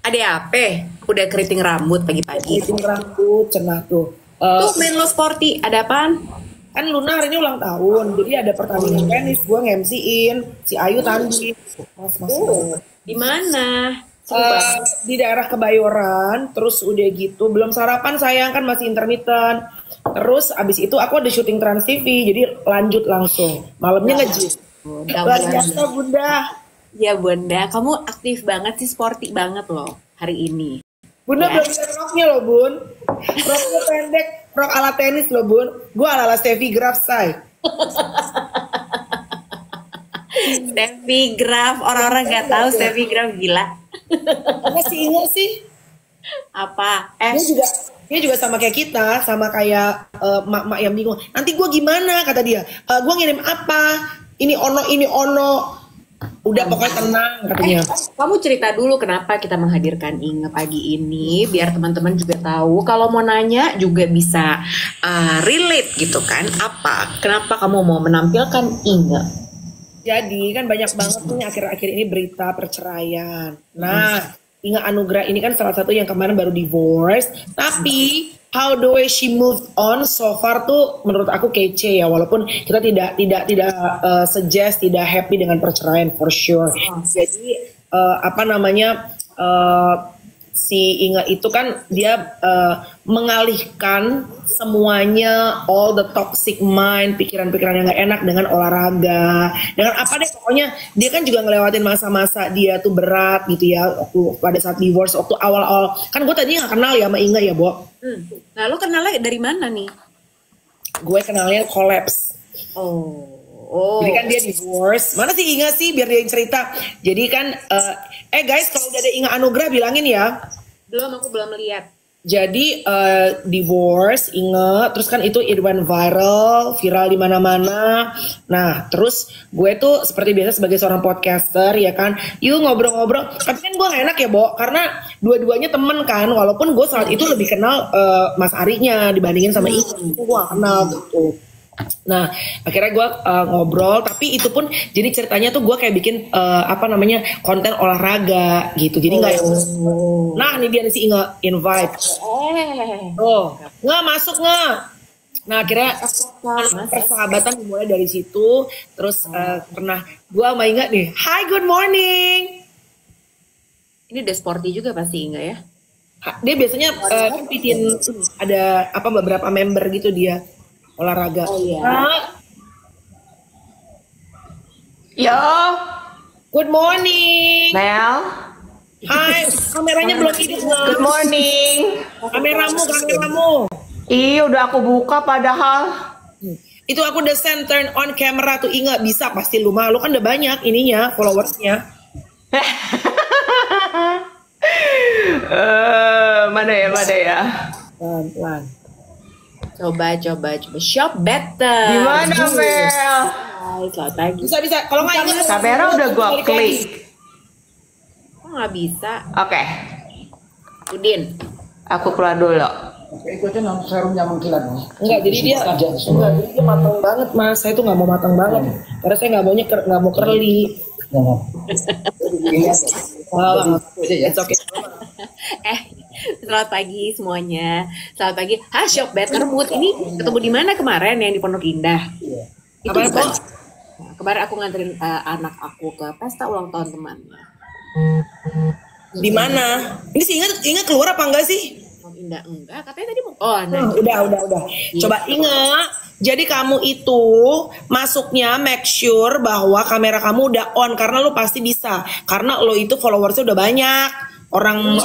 Ada apa? Udah keriting rambut pagi-pagi. Keriting rambut, cenah tuh. Tuh main lo sporty, ada apaan? Kan Luna hari ini ulang tahun, jadi ada pertandingan tenis. Gue nge-MC-in, si Ayu tanding. Di mana? Di daerah Kebayoran, terus udah gitu. Belum sarapan sayang, kan masih intermittent. Terus abis itu aku ada syuting Trans TV, jadi lanjut langsung. Malamnya nge-gym. Luar biasa Bunda. Ya Bunda, kamu aktif banget sih, sporty banget loh hari ini. Bunda belum bisa roknya loh Bun. Roknya pendek, rok ala tenis loh Bun. Gue ala Steffi Graf say. Steffi Graf, orang-orang gak tahu Steffi Graf gila. Masih ingat sih? Apa? Dia juga sama kayak kita, sama kayak mak-mak yang bingung. Nanti gue gimana kata dia? Gue ngirim apa? Ini ono. Udah pokoknya tenang katanya. Kamu cerita dulu kenapa kita menghadirkan Inge pagi ini, biar teman-teman juga tahu. Kalau mau nanya juga bisa relate gitu kan. Kenapa kamu mau menampilkan Inge? Jadi kan banyak banget nih akhir-akhir ini berita perceraian. Nah, Inge Anugrah ini kan salah satu yang kemarin baru divorce. Tapi how the way she moved on so far tuh menurut aku kece ya. Walaupun kita tidak suggest, tidak happy dengan perceraian for sure. Jadi si Inge itu kan dia mengalihkan semuanya, all the toxic mind, pikiran-pikiran yang gak enak dengan olahraga, dengan apa deh pokoknya. Dia kan juga ngelewatin masa-masa dia tuh berat gitu ya, waktu pada saat divorce, waktu awal-awal kan gue tadinya gak kenal ya sama Inge ya Bo. Nah lo kenalnya dari mana nih? Gue kenalnya Collapse. Jadi kan dia divorce. Mana sih Inge sih biar dia yang cerita. Jadi kan guys, kalau udah ada Inge Anugrah bilangin ya. Aku belum lihat. Jadi divorce Inge, terus kan itu Irwan viral di mana-mana. Nah, terus gue tuh seperti biasa sebagai seorang podcaster ya kan, yuk ngobrol-ngobrol. Tapi kan gue gak enak ya Bo, karena dua-duanya temen kan. Walaupun gue saat itu lebih kenal Mas Arinya dibandingin sama Inge, gue gak kenal gitu. Nah akhirnya gue ngobrol, tapi itu pun jadi ceritanya tuh gue kayak bikin konten olahraga gitu, jadi nggak nah ini dia si Inge invite nggak masuk nggak. Nah akhirnya persahabatan dimulai dari situ. Terus pernah gue sama Inge nih, hi good morning. Ini udah sporty juga pasti Inge ya. Dia biasanya bikin ada beberapa member gitu dia olahraga. Yo, good morning Mel. Hai, kameranya belum hidup. Good morning. Kameramu. Iya, udah aku buka padahal. Itu aku udah send turn on camera tuh Inge, bisa pasti lu mah. Lu kan udah banyak ininya, followersnya. Mana ya? Pelan-pelan. Coba shop better. Gimana Mel? Hai, selamat pagi. Bisa. Kalau nggak Inge, Kamera udah gua klik. Kok nggak bisa? Oke, Udin. aku keluar dulu. Ikutin serumnya mengkilat. Enggak, jadi dia matang banget Mas. Saya tuh nggak mau matang banget, karena saya nggak mau curly. It's okay. Selamat pagi semuanya. Selamat pagi. Shop Better Mood ini ketemu di mana kemarin yang di Pondok Indah? Itu bukan? Kemarin aku nganterin anak aku ke pesta ulang tahun temannya. Di mana? Ini sih Inge keluar apa enggak sih? Indah enggak, katanya tadi mau. Udah. Coba Inge, jadi kamu itu masuknya make sure bahwa kamera kamu udah on, karena lo pasti bisa. Karena lo itu followersnya udah banyak. Orang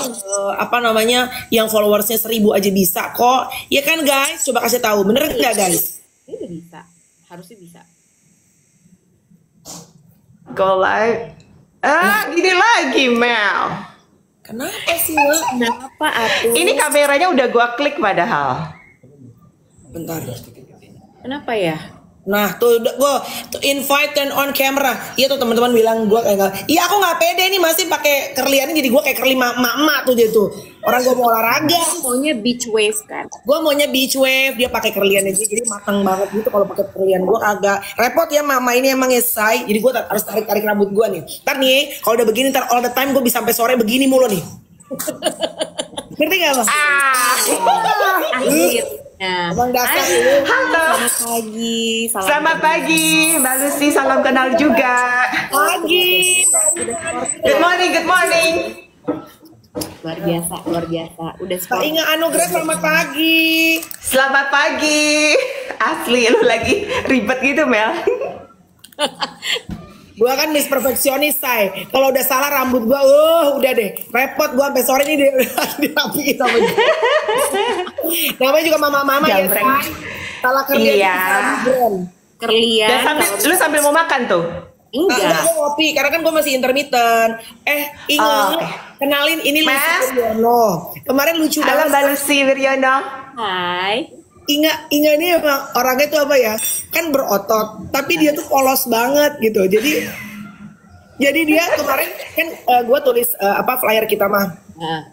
yang followersnya 1000 aja bisa kok. Ya kan guys, coba kasih tahu, bener nggak guys? Ini udah bisa, harusnya bisa. Go live. Gini lagi Mel. Kenapa sih Mel? Kenapa atuh? Ini kameranya udah gua klik padahal. Bentar. Kenapa ya? Nah tuh gue invite turn on camera. Iya tuh teman-teman bilang gue kayak iya aku nggak pede nih masih pakai kerliannya, jadi gue kayak kerli mak tuh dia tuh. Orang gue mau olahraga. Maunya beach wave kan? Gue maunya beach wave, dia pakai kerliannya jadi matang banget gitu. Kalau pakai kerlian gue agak repot ya, mama ini emang esai. Jadi gue harus tarik rambut gue nih. Ntar nih kalau udah begini ntar all the time gue bisa sampai sore begini mulu nih. Ngerti gak bang? Akhirnya. Abang dasar Hai, lu. Halo. selamat pagi. Selamat pagi, Mbak Lucy. Salam kenal juga. Pagi. Good morning, good morning. Luar biasa, luar biasa. Udah Pak sport. Inga Anugrah selamat pagi. Selamat pagi. Asli lu lagi ribet gitu, Mel. Gua kan Miss Perfeksionis, say. Kalau udah salah rambut gua, udah deh. Repot gua sampai sore ini dirapiin sama dia. Namanya juga mama-mama ya, Jambreng. say. Salah kerja Iya. Kerlian. Dan lu sambil mau makan tuh. Enggak, Enggak. gue ngopi karena kan gue masih intermittent. Ingat, Oh, oke. kenalin ini Lucy Mas. Wiryono. Kemarin lucu Halo, banget. Mbak Lucy Wiryono. Hai. Inga ini emang orangnya tuh apa ya? Kan berotot, tapi dia tuh polos banget gitu. Jadi dia kemarin kan gue tulis flyer kita mah. Nah,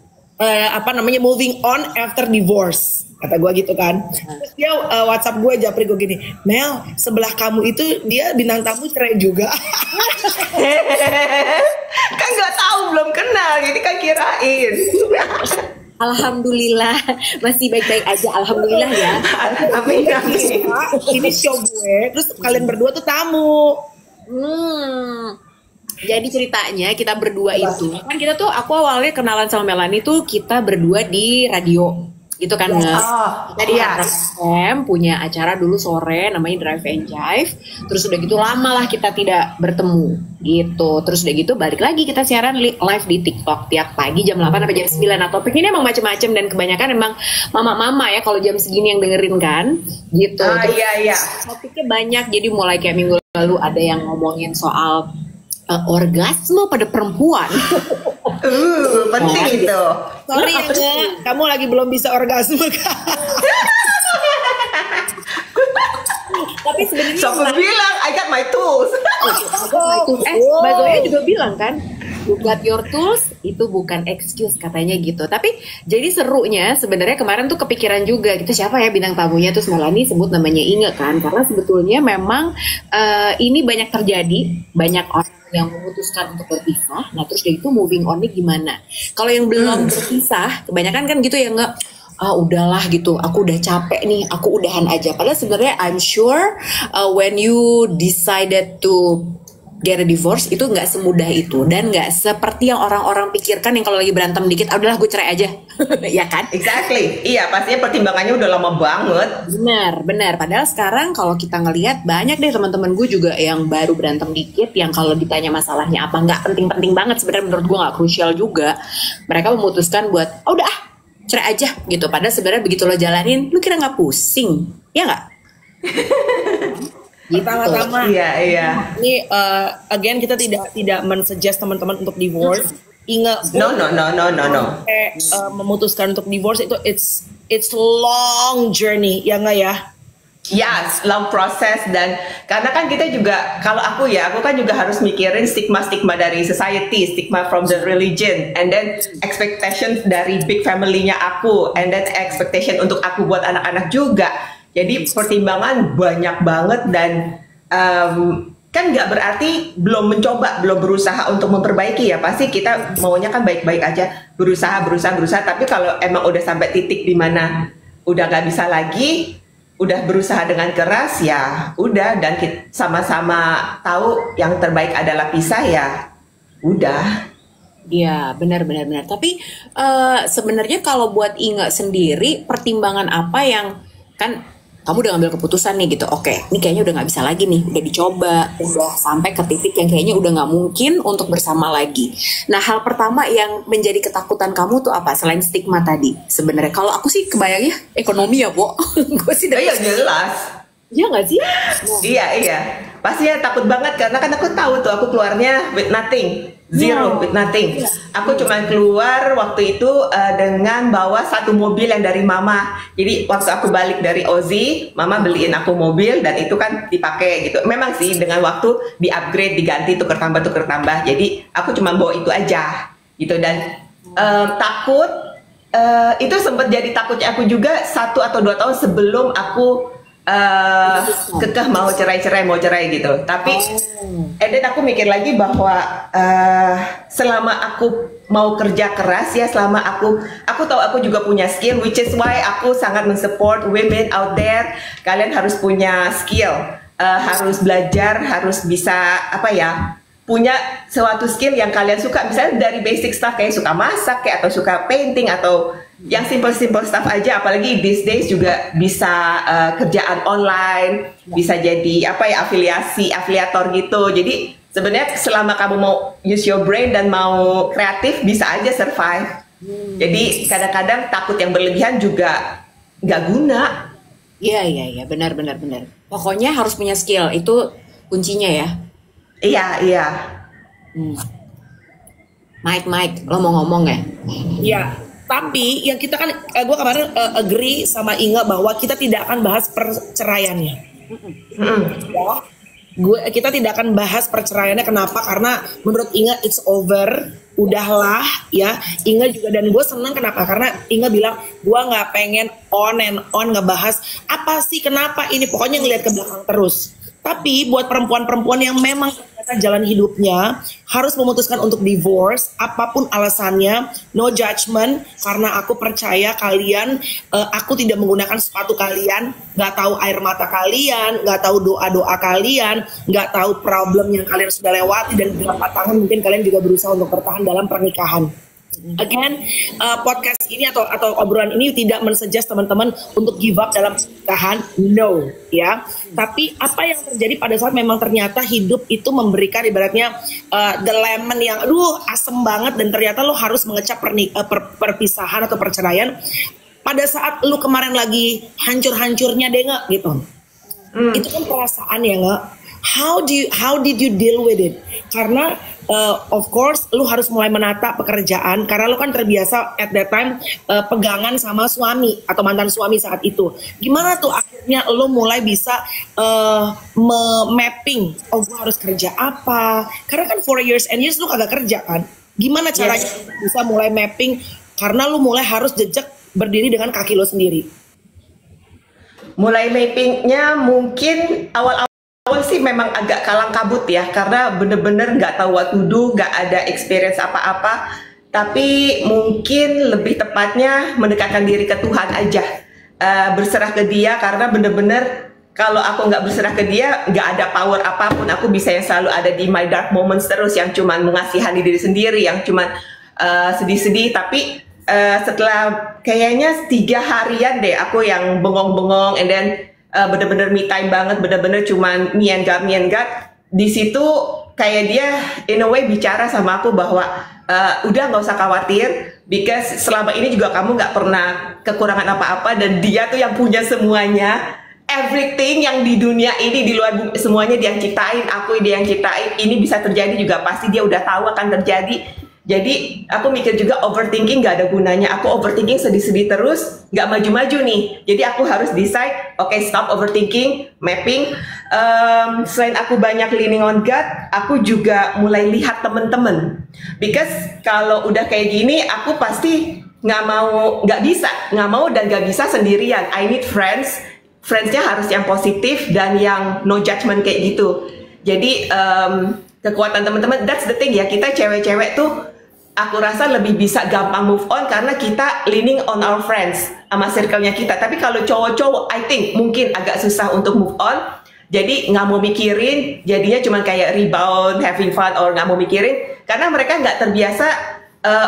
Moving on after divorce, kata gue gitu kan. Terus dia WhatsApp gue, japri gue gini, Mel, sebelah kamu itu dia bintang tamu cerai juga. Kan nggak tahu, belum kenal, jadi kan kirain. Alhamdulillah masih baik-baik aja. Alhamdulillah ya. Amin, amin. Ini show gue, terus kalian berdua tuh tamu. Jadi ceritanya kita berdua itu kan aku awalnya kenalan sama Melanie tuh kita berdua di radio gitu kan nggak? Kita di iya. FM punya acara dulu sore namanya Drive and Jive. Terus udah gitu lama lah kita tidak bertemu gitu. Terus udah gitu balik lagi kita siaran live di TikTok tiap pagi jam 8 sampai jam 9. Nah topik ini emang macem-macem dan kebanyakan emang mama-mama ya kalau jam segini yang dengerin kan gitu. Terus Iya. topiknya banyak jadi mulai kayak minggu lalu ada yang ngomongin soal orgasme pada perempuan. Penting itu. Sorry ya, kamu lagi belum bisa orgasme kan? Tapi sebenarnya So aku bilang, I got my tools. Mbak Zoya juga bilang kan, you got your tools, itu bukan excuse katanya gitu. Tapi jadi serunya sebenarnya kemarin tuh kepikiran juga gitu siapa ya bintang tamunya, terus Melanie sebut namanya Inge kan, karena sebetulnya memang ini banyak terjadi, banyak orang yang memutuskan untuk berpisah. Nah terus dia itu moving on-nya gimana? Kalau yang belum berpisah, kebanyakan kan gitu ya nggak, udahlah gitu, aku udah capek nih, aku udahan aja. Padahal sebenarnya I'm sure when you decided to get a divorce itu nggak semudah itu dan nggak seperti yang orang-orang pikirkan yang kalau lagi berantem dikit, udahlah gue cerai aja, ya kan? Exactly. Iya, pastinya pertimbangannya udah lama banget. Benar. Padahal sekarang kalau kita ngelihat banyak deh teman-teman gue juga yang baru berantem dikit, yang kalau ditanya masalahnya apa nggak penting-penting banget sebenarnya menurut gue nggak krusial juga. Mereka memutuskan buat, cerai aja gitu. Padahal sebenarnya begitu lo jalanin, lu kira nggak pusing, ya nggak? Pertama-tama, Iya. ini again kita tidak mensuggest teman-teman untuk divorce. Ingat, No. memutuskan untuk divorce itu it's long journey, ya nggak ya? Yes, long process. Dan karena kan kita juga, kalau aku kan juga harus mikirin stigma-stigma dari society, stigma from the religion, and then expectations dari big family-nya aku, and then expectation untuk aku buat anak-anak juga. Jadi pertimbangan banyak banget dan kan nggak berarti belum mencoba, belum berusaha untuk memperbaiki ya. Pasti kita maunya kan baik-baik aja, berusaha. Tapi kalau emang udah sampai titik di mana udah nggak bisa lagi, udah berusaha dengan keras ya udah, dan kita sama-sama tahu yang terbaik adalah pisah ya udah. Iya, benar. Tapi sebenarnya kalau buat Inga sendiri, pertimbangan apa yang kan kamu udah ngambil keputusan nih gitu, oke, ini kayaknya udah nggak bisa lagi nih, udah dicoba, udah sampai ke titik yang kayaknya udah nggak mungkin untuk bersama lagi. Nah, hal pertama yang menjadi ketakutan kamu tuh apa selain stigma tadi? Sebenarnya kalau aku sih kebayangnya ekonomi ya, Bo. Gue sih Iya jelas. Iya nggak sih? Iya. Pastinya takut banget karena kan aku tahu tuh aku keluarnya with nothing. Zero, with nothing. Aku cuma keluar waktu itu dengan bawa satu mobil yang dari mama. Jadi waktu aku balik dari Aussie, mama beliin aku mobil dan itu kan dipakai gitu. Memang sih dengan waktu di upgrade, diganti, tuker tambah. Jadi aku cuma bawa itu aja gitu. Dan takut itu sempat jadi takutnya aku juga 1 atau 2 tahun sebelum aku kekeh mau cerai gitu. Tapi and then aku mikir lagi bahwa selama aku mau kerja keras ya, selama aku tahu aku juga punya skill, which is why aku sangat mensupport women out there. Kalian harus punya skill, harus belajar, harus bisa apa ya, punya suatu skill yang kalian suka, misalnya dari basic stuff kayak suka masak kayak atau suka painting atau yang simple stuff aja. Apalagi these days juga bisa kerjaan online, bisa jadi apa ya, afiliator gitu. Jadi sebenarnya selama kamu mau use your brain dan mau kreatif bisa aja survive. Jadi kadang-kadang takut yang berlebihan juga nggak guna. Iya, benar. Pokoknya harus punya skill, itu kuncinya ya. Iya. Mike, lo mau ngomong ya? Ya, tapi yang kita kan, gue kemarin agree sama Inge bahwa kita tidak akan bahas perceraiannya. Kita tidak akan bahas perceraiannya. Kenapa? Karena menurut Inge it's over, udahlah ya. Inge juga, dan gue senang kenapa? Karena Inge bilang gue nggak pengen on and on ngebahas apa sih kenapa ini, pokoknya ngelihat ke belakang terus. Tapi buat perempuan-perempuan yang memang ternyata jalan hidupnya harus memutuskan untuk divorce, apapun alasannya, no judgment, karena aku percaya kalian, aku tidak menggunakan sepatu kalian, nggak tahu air mata kalian, nggak tahu doa-doa kalian, nggak tahu problem yang kalian sudah lewati, dan berapa tahun mungkin kalian juga berusaha untuk bertahan dalam pernikahan. Again, podcast ini atau obrolan ini tidak mensuggest teman-teman untuk give up dalam pernikahan, no, ya. Tapi apa yang terjadi pada saat memang ternyata hidup itu memberikan ibaratnya the lemon yang, asem banget, dan ternyata lo harus mengecap perpisahan atau perceraian pada saat lo kemarin lagi hancur-hancurnya deh nggak gitu. Itu kan perasaan ya nggak. How did you deal with it? Karena of course lu harus mulai menata pekerjaan karena lu kan terbiasa at that time pegangan sama suami atau mantan suami saat itu. Gimana tuh akhirnya lu mulai bisa mapping, oh gue harus kerja apa? Karena kan for years and years lu kagak kerja kan. Gimana caranya bisa mulai mapping karena lu mulai harus jejak berdiri dengan kaki lu sendiri? Mulai mappingnya mungkin awal sih memang agak kalang kabut ya, karena bener-bener nggak tahu what to do, nggak ada experience apa-apa. Tapi mungkin lebih tepatnya mendekatkan diri ke Tuhan aja, berserah ke Dia, karena bener-bener kalau aku nggak berserah ke Dia, nggak ada power apapun. Aku bisa yang selalu ada di my dark moments terus, yang cuman mengasihani diri sendiri, yang cuman sedih-sedih. Tapi setelah kayaknya 3 harian deh aku yang bengong-bengong, and then bener-bener me time banget, bener-bener cuman me and God. Di situ kayak Dia in a way bicara sama aku bahwa udah nggak usah khawatir, because selama ini juga kamu nggak pernah kekurangan apa-apa, dan Dia tuh yang punya semuanya, everything yang di dunia ini, di luar bumi, semuanya Dia yang ciptain, aku Dia yang ciptain. Ini bisa terjadi juga pasti Dia udah tahu akan terjadi. Jadi aku mikir juga overthinking gak ada gunanya. Aku overthinking sedih-sedih terus, gak maju-maju nih. Jadi aku harus decide, okay, stop overthinking, mapping. Selain aku banyak leaning on God, aku juga mulai lihat temen-temen. Because kalau udah kayak gini, aku pasti nggak mau dan gak bisa sendirian. I need friends. Friendsnya harus yang positif dan yang no judgment kayak gitu. Jadi kekuatan teman-teman, that's the thing ya, kita cewek-cewek tuh aku rasa lebih bisa gampang move on karena kita leaning on our friends sama circle-nya kita. Tapi kalau cowok-cowok, I think mungkin agak susah untuk move on. Jadi nggak mau mikirin, jadinya cuma kayak rebound, having fun, or nggak mau mikirin karena mereka nggak terbiasa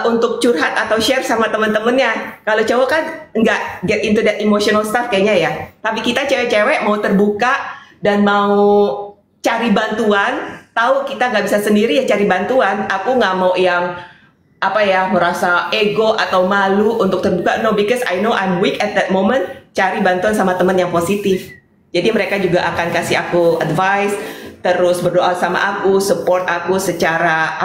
untuk curhat atau share sama temen-temennya. Kalau cowok kan nggak get into that emotional stuff kayaknya ya. Tapi kita cewek-cewek mau terbuka dan mau cari bantuan, tahu kita nggak bisa sendiri ya cari bantuan. Aku nggak mau yang merasa ego atau malu untuk terbuka. No, because I know I'm weak at that moment. Cari bantuan sama teman yang positif. Jadi mereka juga akan kasih aku advice, terus berdoa sama aku, support aku secara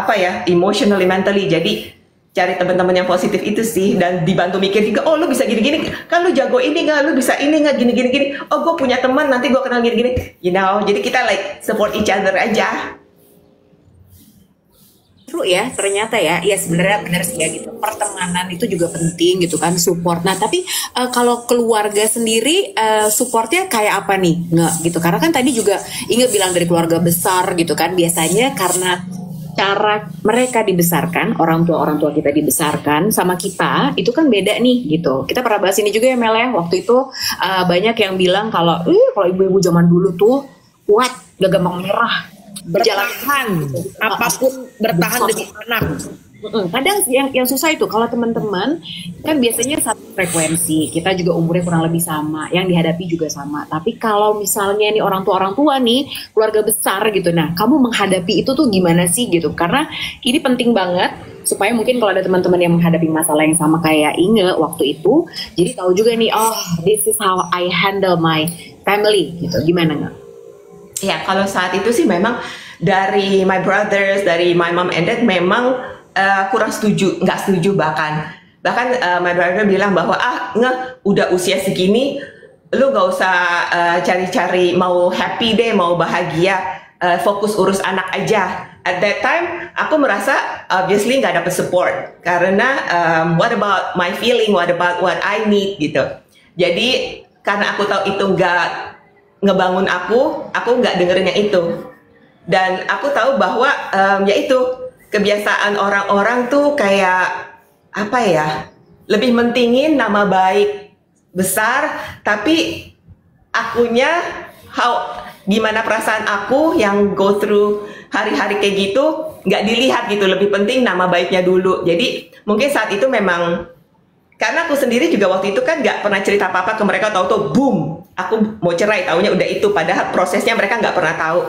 emotionally, mentally. Jadi cari teman-teman yang positif itu sih, dan dibantu mikir juga, oh lu bisa gini-gini, kan lu jago ini nggak, lu bisa ini nggak, gini-gini, oh gue punya teman, nanti gue kenal gini-gini, jadi kita like support each other aja. Seru ya ternyata ya. Ya sebenarnya benar sih ya gitu. Pertemanan itu juga penting gitu kan, support. Nah tapi kalau keluarga sendiri supportnya kayak apa nih? Nggak gitu. Karena kan tadi juga Inge bilang dari keluarga besar gitu kan. Biasanya karena cara mereka dibesarkan, orang tua kita dibesarkan sama kita itu kan beda nih gitu. Kita pernah bahas ini juga ya Mel ya. Waktu itu banyak yang bilang kalau ibu-ibu zaman dulu tuh kuat, gak gampang menyerah, Bertahan, apapun bertahan demi anak. Kadang yang susah itu kalau teman-teman kan biasanya satu frekuensi, kita juga umurnya kurang lebih sama, yang dihadapi juga sama. Tapi kalau misalnya nih orang tua nih keluarga besar gitu, nah kamu menghadapi itu tuh gimana sih gitu? Karena ini penting banget supaya mungkin kalau ada teman-teman yang menghadapi masalah yang sama kayak Inge waktu itu, jadi tahu juga nih, oh this is how I handle my family gitu. Gimana nggak? Ya, kalau saat itu sih memang dari my brothers, dari my mom and dad memang kurang setuju, nggak setuju bahkan my brother bilang bahwa udah usia segini, lu nggak usah cari-cari mau happy deh, mau bahagia, fokus urus anak aja. At that time, aku merasa obviously nggak dapet support karena what about my feeling, what about what I need gitu. Jadi karena aku tahu itu nggak ngebangun aku nggak dengerin yang itu, dan aku tahu bahwa yaitu kebiasaan orang-orang tuh kayak apa ya, lebih mentingin nama baik besar, tapi akunya gimana perasaan aku yang go through hari-hari kayak gitu nggak dilihat gitu, lebih penting nama baiknya dulu. Jadi mungkin saat itu memang karena aku sendiri juga waktu itu kan nggak pernah cerita apa-apa ke mereka, tahu-tahu boom, aku mau cerai, taunya udah itu, padahal prosesnya mereka nggak pernah tahu.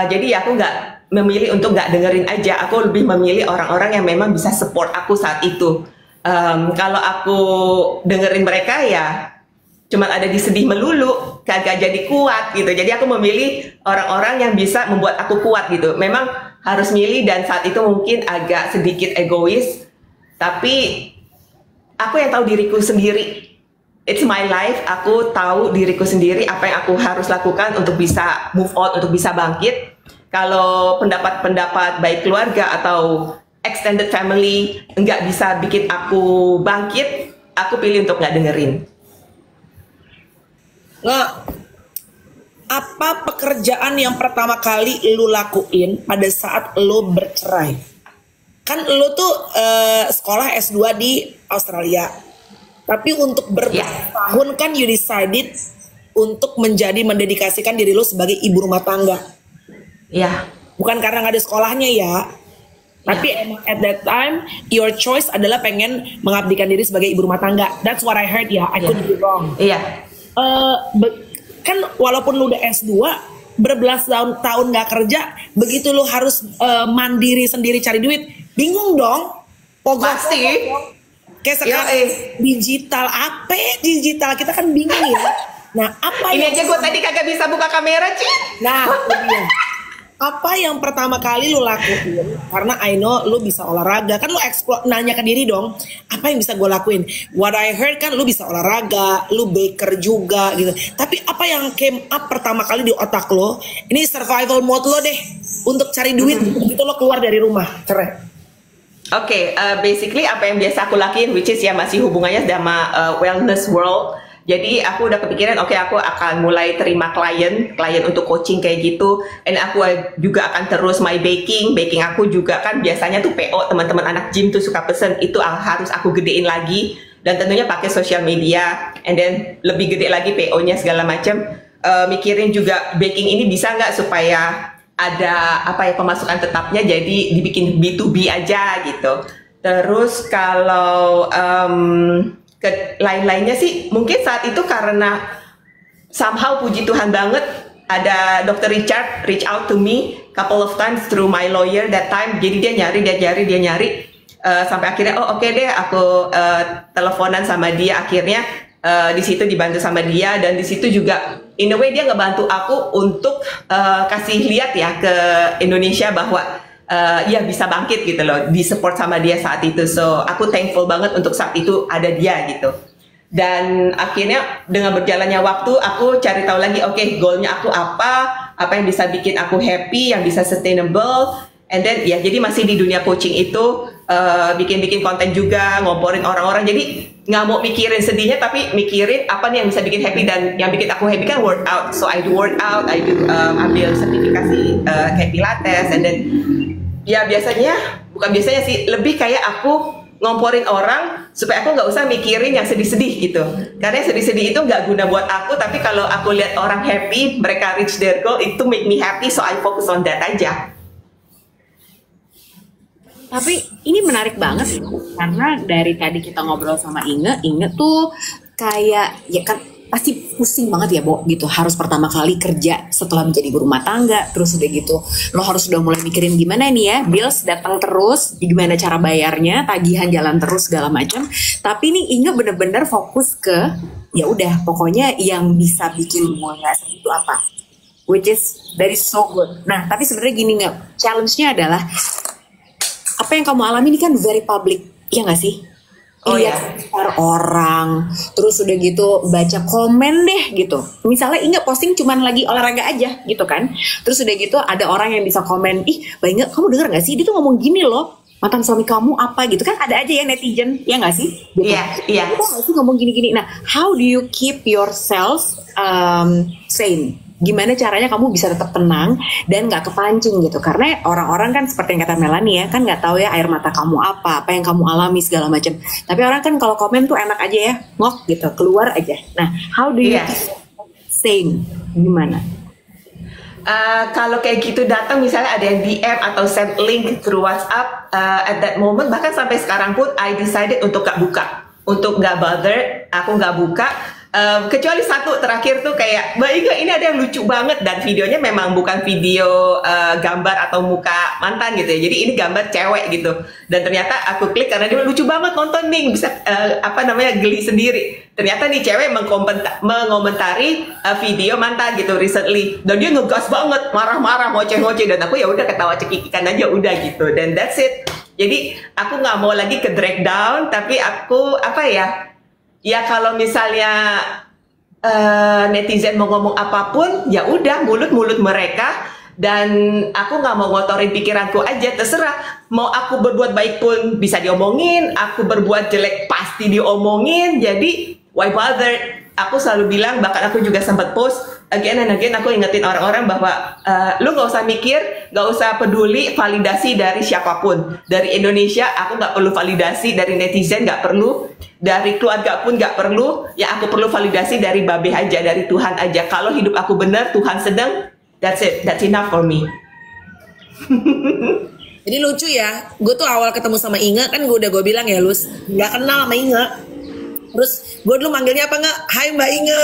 Jadi aku nggak memilih untuk nggak dengerin aja, aku lebih memilih orang-orang yang memang bisa support aku saat itu. Kalau aku dengerin mereka ya cuma ada di sedih melulu, kagak jadi kuat gitu. Jadi aku memilih orang-orang yang bisa membuat aku kuat gitu. Memang harus milih, dan saat itu mungkin agak sedikit egois, tapi aku yang tahu diriku sendiri. It's my life, aku tahu diriku sendiri apa yang aku harus lakukan untuk bisa move on, untuk bisa bangkit. Kalau pendapat-pendapat baik keluarga atau extended family nggak bisa bikin aku bangkit, aku pilih untuk nggak dengerin. Nggak, apa pekerjaan yang pertama kali lu lakuin pada saat lu bercerai? Kan lu tuh sekolah S2 di Australia, tapi untuk bertahun kan you decided untuk mendedikasikan diri lu sebagai ibu rumah tangga. Ya. Bukan karena nggak ada sekolahnya ya, tapi emang at that time your choice adalah pengen mengabdikan diri sebagai ibu rumah tangga. That's what I heard ya, I could be wrong. Iya. Kan walaupun lu udah S2, berbelas tahun nggak kerja, begitu lu harus mandiri sendiri cari duit, bingung dong. Pasti. Kayak sekarang digital, apa digital, kita kan bingung ya. Nah, apa ini aja gue tadi kagak bisa buka kamera, Ci. Nah, apa yang pertama kali lu lakuin? Karena I know lu bisa olahraga, kan lu nanya ke diri dong, apa yang bisa gue lakuin? What I heard kan lu bisa olahraga, lu baker juga gitu. Tapi apa yang came up pertama kali di otak lo? Ini survival mode lo deh, untuk cari duit. Begitu lo keluar dari rumah, cerai. Oke, basically apa yang biasa aku lakuin, which is ya masih hubungannya sama wellness world. Jadi aku udah kepikiran, oke, aku akan mulai terima klien untuk coaching kayak gitu. Dan aku juga akan terus my baking aku juga kan biasanya tuh PO, teman-teman anak gym tuh suka pesen, itu harus aku gedein lagi. Dan tentunya pakai social media, and then lebih gede lagi PO-nya segala macam. Mikirin juga baking ini bisa nggak supaya ada pemasukan tetapnya, jadi dibikin B2B aja gitu. Terus kalau lain-lainnya sih mungkin saat itu karena somehow puji Tuhan banget ada Dr. Richard reach out to me couple of times through my lawyer that time. Jadi dia nyari sampai akhirnya oke deh, aku teleponan sama dia. Akhirnya di situ dibantu sama dia, dan di situ juga in a way dia ngebantu aku untuk kasih lihat ya ke Indonesia bahwa ya bisa bangkit gitu loh, disupport sama dia saat itu. So aku thankful banget untuk saat itu ada dia gitu. Dan akhirnya dengan berjalannya waktu aku cari tahu lagi, oke, goalnya aku apa yang bisa bikin aku happy, yang bisa sustainable. And then ya jadi masih di dunia coaching itu bikin-bikin konten juga, ngomporin orang-orang. Jadi nggak mau mikirin sedihnya, tapi mikirin apa nih yang bisa bikin happy. Dan yang bikin aku happy kan workout. So I do workout, I do ambil sertifikasi kayak Pilates. And then ya bukan biasanya sih, lebih kayak aku ngomporin orang supaya aku nggak usah mikirin yang sedih-sedih gitu. Karena yang sedih-sedih itu nggak guna buat aku. Tapi kalau aku lihat orang happy, mereka reach their goal, itu make me happy. So I focus on that aja. Tapi ini menarik banget sih, karena dari tadi kita ngobrol sama Inge tuh kayak ya kan pasti pusing banget ya, Bo, gitu. Harus pertama kali kerja setelah menjadi ibu rumah tangga, terus udah gitu lo harus udah mulai mikirin gimana nih ya, bills datang terus, gimana cara bayarnya, tagihan jalan terus segala macam. Tapi nih Inge bener-bener fokus ke ya udah pokoknya yang bisa bikin gue nggak sedih itu apa, which is that is so good. Nah tapi sebenarnya gini nggak, challenge-nya adalah apa yang kamu alami ini kan very public, ya nggak sih? Oh ya. Orang, terus udah gitu baca komen deh gitu. Misalnya Inge posting cuman lagi olahraga aja gitu kan. Terus udah gitu ada orang yang bisa komen, ih Mbak Inge kamu denger nggak sih? Dia tuh ngomong gini loh, mantan suami kamu apa gitu kan, ada aja ya netizen, ya nggak sih? Iya. Kita nggak sih ngomong gini-gini. Nah, how do you keep yourself sane? Gimana caranya kamu bisa tetap tenang dan nggak kepancing gitu? Karena orang-orang kan seperti yang kata Melanie ya, kan nggak tahu ya air mata kamu apa yang kamu alami segala macam. Tapi orang kan kalau komen tuh enak aja ya, ngok gitu, keluar aja. Nah, how do you keep sane? Gimana? Kalau kayak gitu datang misalnya ada yang DM atau send link through WhatsApp, at that moment bahkan sampai sekarang pun I decided untuk gak buka, untuk gak bother, aku gak buka. Kecuali satu terakhir tuh kayak Mbak Inge ini ada yang lucu banget, dan videonya memang bukan video gambar atau muka mantan gitu ya, jadi ini gambar cewek gitu, dan ternyata aku klik karena dia lucu banget, nonton nih bisa geli sendiri. Ternyata nih cewek mengomentari video mantan gitu recently, dan dia ngegas banget, marah-marah, ngoceh-ngoceh, dan aku ya udah ketawa cekikikan aja udah gitu, dan that's it. Jadi aku nggak mau lagi ke drag down, tapi aku ya kalau misalnya netizen mau ngomong apapun, ya udah mulut mereka, dan aku nggak mau ngotorin pikiranku aja, terserah. Mau aku berbuat baik pun bisa diomongin, aku berbuat jelek pasti diomongin, jadi why bother? Aku selalu bilang, bahkan aku juga sempat post again and again, aku ingetin orang-orang bahwa lu nggak usah mikir, nggak usah peduli validasi dari siapapun. Dari Indonesia aku nggak perlu validasi, dari netizen nggak perlu, dari keluarga pun nggak perlu. Ya aku perlu validasi dari Babe aja, dari Tuhan aja. Kalau hidup aku benar, Tuhan sedang, that's it, that's enough for me. Jadi lucu ya, gue tuh awal ketemu sama Inge kan gue bilang ya, Lus nggak kenal sama Inge. Terus gue dulu manggilnya apa nggak? Hai Mbak Inge.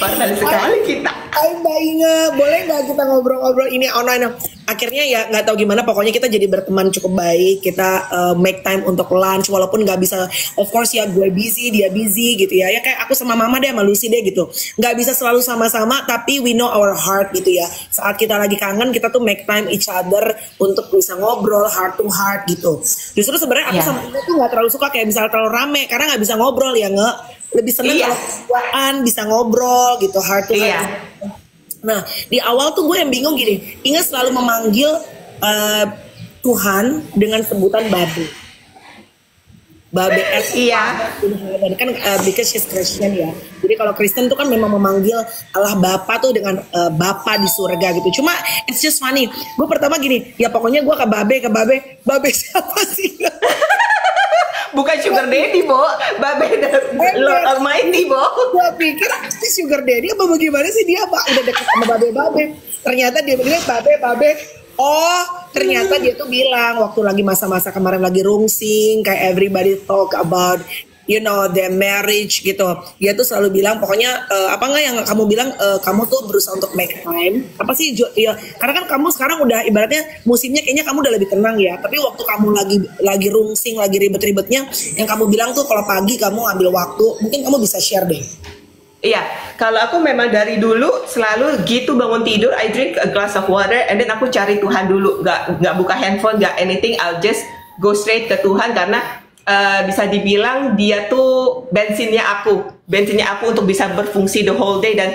Parah sekali kita. Hai Mbak Inge, boleh nggak kita ngobrol-ngobrol ini online? Akhirnya ya nggak tahu gimana, pokoknya kita jadi berteman cukup baik. Kita make time untuk lunch, walaupun nggak bisa, of course ya gue busy, dia busy gitu ya. Ya kayak aku sama Mama deh, sama Lucy deh gitu. Nggak bisa selalu sama-sama, tapi we know our heart gitu ya. Saat kita lagi kangen, kita tuh make time each other untuk bisa ngobrol heart to heart gitu. Justru sebenarnya aku sama Inge tuh nggak terlalu suka kayak misalnya terlalu rame, karena nggak bisa ngobrol ya, lebih seneng kalau berduaan bisa ngobrol gitu, heart to heart. Nah di awal tuh gue yang bingung gini, Inge selalu memanggil Tuhan dengan sebutan Babe. Babe kan because she's Christian ya. Jadi kalau Kristen tuh kan memang memanggil Allah Bapa tuh dengan Bapa di surga gitu. Cuma it's just funny. Gue pertama gini, ya pokoknya gue ke Babe siapa sih? Bukan sugar daddy, Bo. Babe Lord Almighty, Bo. Gue pikir ini sugar daddy apa bagaimana sih dia, Pak? Udah deket sama Babe. Ternyata dia bilang Babe. Oh, ternyata dia tuh bilang waktu lagi masa-masa kemarin lagi rungsing, kayak everybody talk about their marriage gitu. Dia tuh selalu bilang pokoknya apa nggak yang kamu bilang, kamu tuh berusaha untuk make time. Apa sih ya, karena kan kamu sekarang udah ibaratnya musimnya kayaknya kamu udah lebih tenang ya. Tapi waktu kamu lagi rungsing, lagi ribet-ribetnya, yang kamu bilang tuh kalau pagi kamu ambil waktu, mungkin kamu bisa share deh. Iya, kalau aku memang dari dulu selalu gitu, bangun tidur, I drink a glass of water, and then aku cari Tuhan dulu, nggak buka handphone, nggak anything, I'll just go straight ke Tuhan, karena bisa dibilang dia tuh bensinnya aku untuk bisa berfungsi the whole day. Dan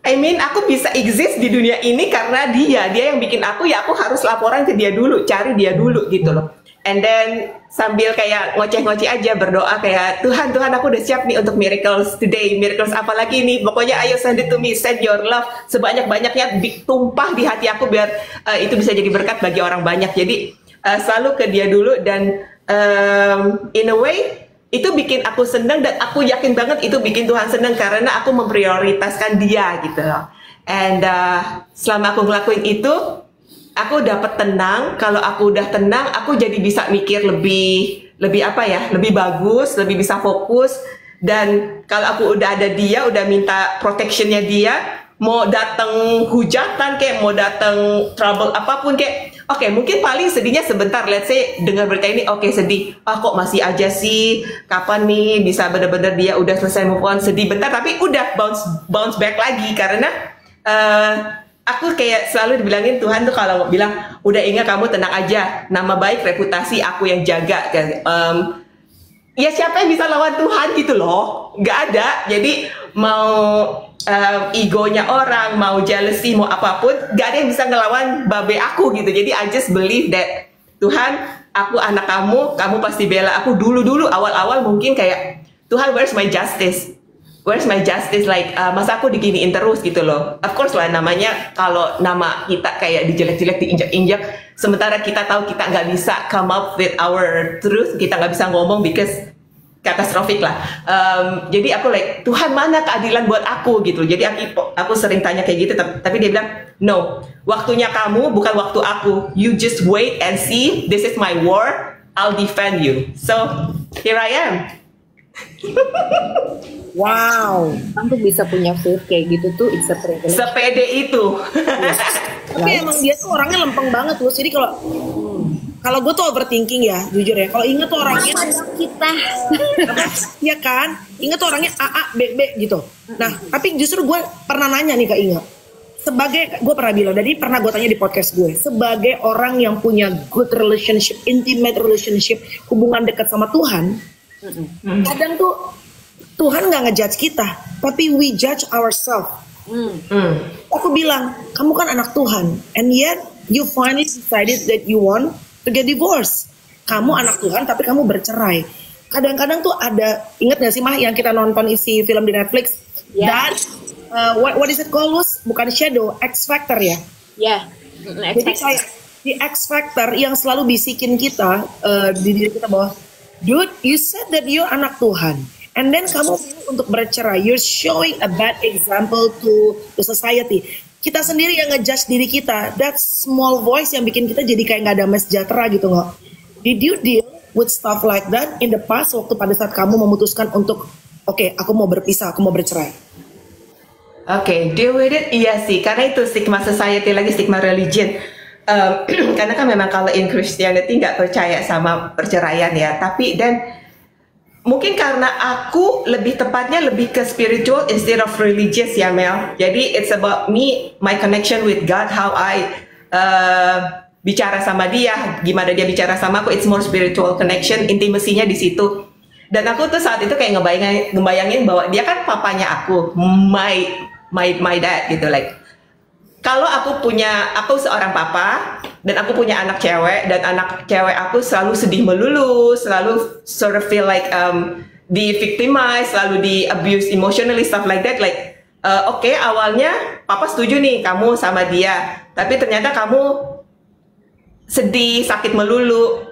I mean, aku bisa exist di dunia ini karena dia yang bikin aku, ya aku harus laporan ke dia dulu, cari dia dulu gitu loh. And then sambil kayak ngoceh-ngoceh aja berdoa kayak Tuhan aku udah siap nih untuk miracles today, miracles apa lagi nih, pokoknya ayo send it to me, send your love sebanyak-banyaknya, tumpah di hati aku biar itu bisa jadi berkat bagi orang banyak. Jadi selalu ke dia dulu dan in a way itu bikin aku senang dan aku yakin banget itu bikin Tuhan senang karena aku memprioritaskan dia gitu loh. And selama aku ngelakuin itu aku dapat tenang. Kalau aku udah tenang, aku jadi bisa mikir lebih apa ya, lebih bagus, lebih bisa fokus. Dan kalau aku udah ada dia, udah minta protectionnya dia, mau datang hujatan kayak, mau datang trouble apapun kayak, oke, mungkin paling sedihnya sebentar. Let's say dengar berita ini, oke, sedih. Kok masih aja sih? Kapan nih bisa bener-bener dia udah selesai move on? Sedih bentar, tapi udah bounce back lagi karena aku kayak selalu dibilangin Tuhan tuh kalau bilang udah ingat kamu tenang aja, nama baik reputasi aku yang jaga. Ya siapa yang bisa lawan Tuhan gitu loh, nggak ada. Jadi mau egonya orang, mau jealousy, mau apapun, nggak ada yang bisa ngelawan babe aku gitu. Jadi I just believe that Tuhan, aku anak kamu pasti bela aku. Dulu awal-awal mungkin kayak Tuhan, where's my justice? Where's my justice? Like, masa aku diginiin terus gitu loh. Of course lah, namanya kalau nama kita kayak dijelek-jelek, diinjak-injak, sementara kita tahu kita nggak bisa come up with our truth, kita nggak bisa ngomong because katastrofik lah. Jadi aku like, Tuhan mana keadilan buat aku gitu. Jadi aku sering tanya kayak gitu, tapi dia bilang, no, waktunya kamu bukan waktu aku. You just wait and see. This is my war. I'll defend you. So here I am. Wow, kamu bisa punya faith kayak gitu tuh, it's a privilege. Sepede itu. Tapi emang dia tuh orangnya lempeng banget loh. Jadi kalau gue tuh overthinking ya, jujur ya. Kalau inget tuh orangnya kita, ya kan, inget tuh orangnya A B gitu. Nah, tapi justru gue pernah nanya nih ke Inge. Sebagai, gue pernah bilang, jadi pernah gue tanya di podcast gue, sebagai orang yang punya good relationship, intimate relationship, hubungan dekat sama Tuhan, kadang tuh Tuhan nggak ngejudge kita, tapi we judge ourselves. Aku bilang, kamu kan anak Tuhan, and yet you finally decided that you want to get divorced. Kamu anak Tuhan, tapi kamu bercerai. Kadang-kadang tuh ada, ingat gak sih Mah yang kita nonton isi film di Netflix? Yeah. Dan what is it called? Bukan Shadow, X Factor ya? Ya. Jadi kayak di X Factor yang selalu bisikin kita di diri kita bahwa, dude, you said that you anak Tuhan. And then kamu untuk bercerai, you're showing a bad example to society. Kita sendiri yang ngejudge diri kita. That small voice yang bikin kita jadi kayak nggak damai sejahtera gitu nggak? Did you deal with stuff like that in the past waktu pada saat kamu memutuskan untuk oke, aku mau berpisah, aku mau bercerai? Oke, deal with it, iya sih. Karena itu stigma society lagi, stigma religion. Karena kan memang kalau in Christianity nggak percaya sama perceraian ya. Tapi dan mungkin karena aku lebih tepatnya lebih ke spiritual instead of religious ya Mel. Jadi it's about me, my connection with God, how I bicara sama dia, gimana dia bicara sama aku. It's more spiritual connection, intimasinya di situ. Dan aku tuh saat itu kayak ngebayangin bahwa dia kan papanya aku, my dad gitu, like kalau aku seorang papa dan aku punya anak cewek, dan anak cewek aku selalu sedih melulu, selalu sort of feel like di victimize, selalu di abuse emotionally, stuff like that. Like oke, awalnya papa setuju nih kamu sama dia, tapi ternyata kamu sedih, sakit melulu.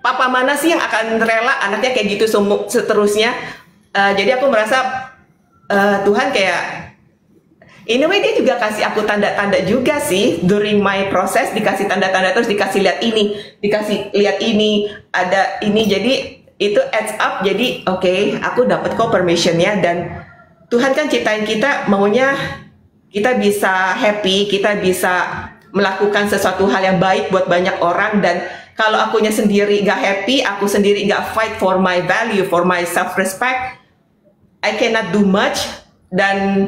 Papa mana sih yang akan rela anaknya kayak gitu seterusnya? Jadi aku merasa Tuhan kayak in a way dia juga kasih aku tanda-tanda juga sih during my proses, dikasih tanda-tanda, terus dikasih lihat ini, ada ini, jadi itu adds up. Jadi oke, aku dapat kok permissionnya, dan Tuhan kan ciptain kita maunya kita bisa happy, kita bisa melakukan sesuatu hal yang baik buat banyak orang. Dan kalau akunya sendiri gak happy, aku sendiri gak fight for my value, for my self-respect, I cannot do much, dan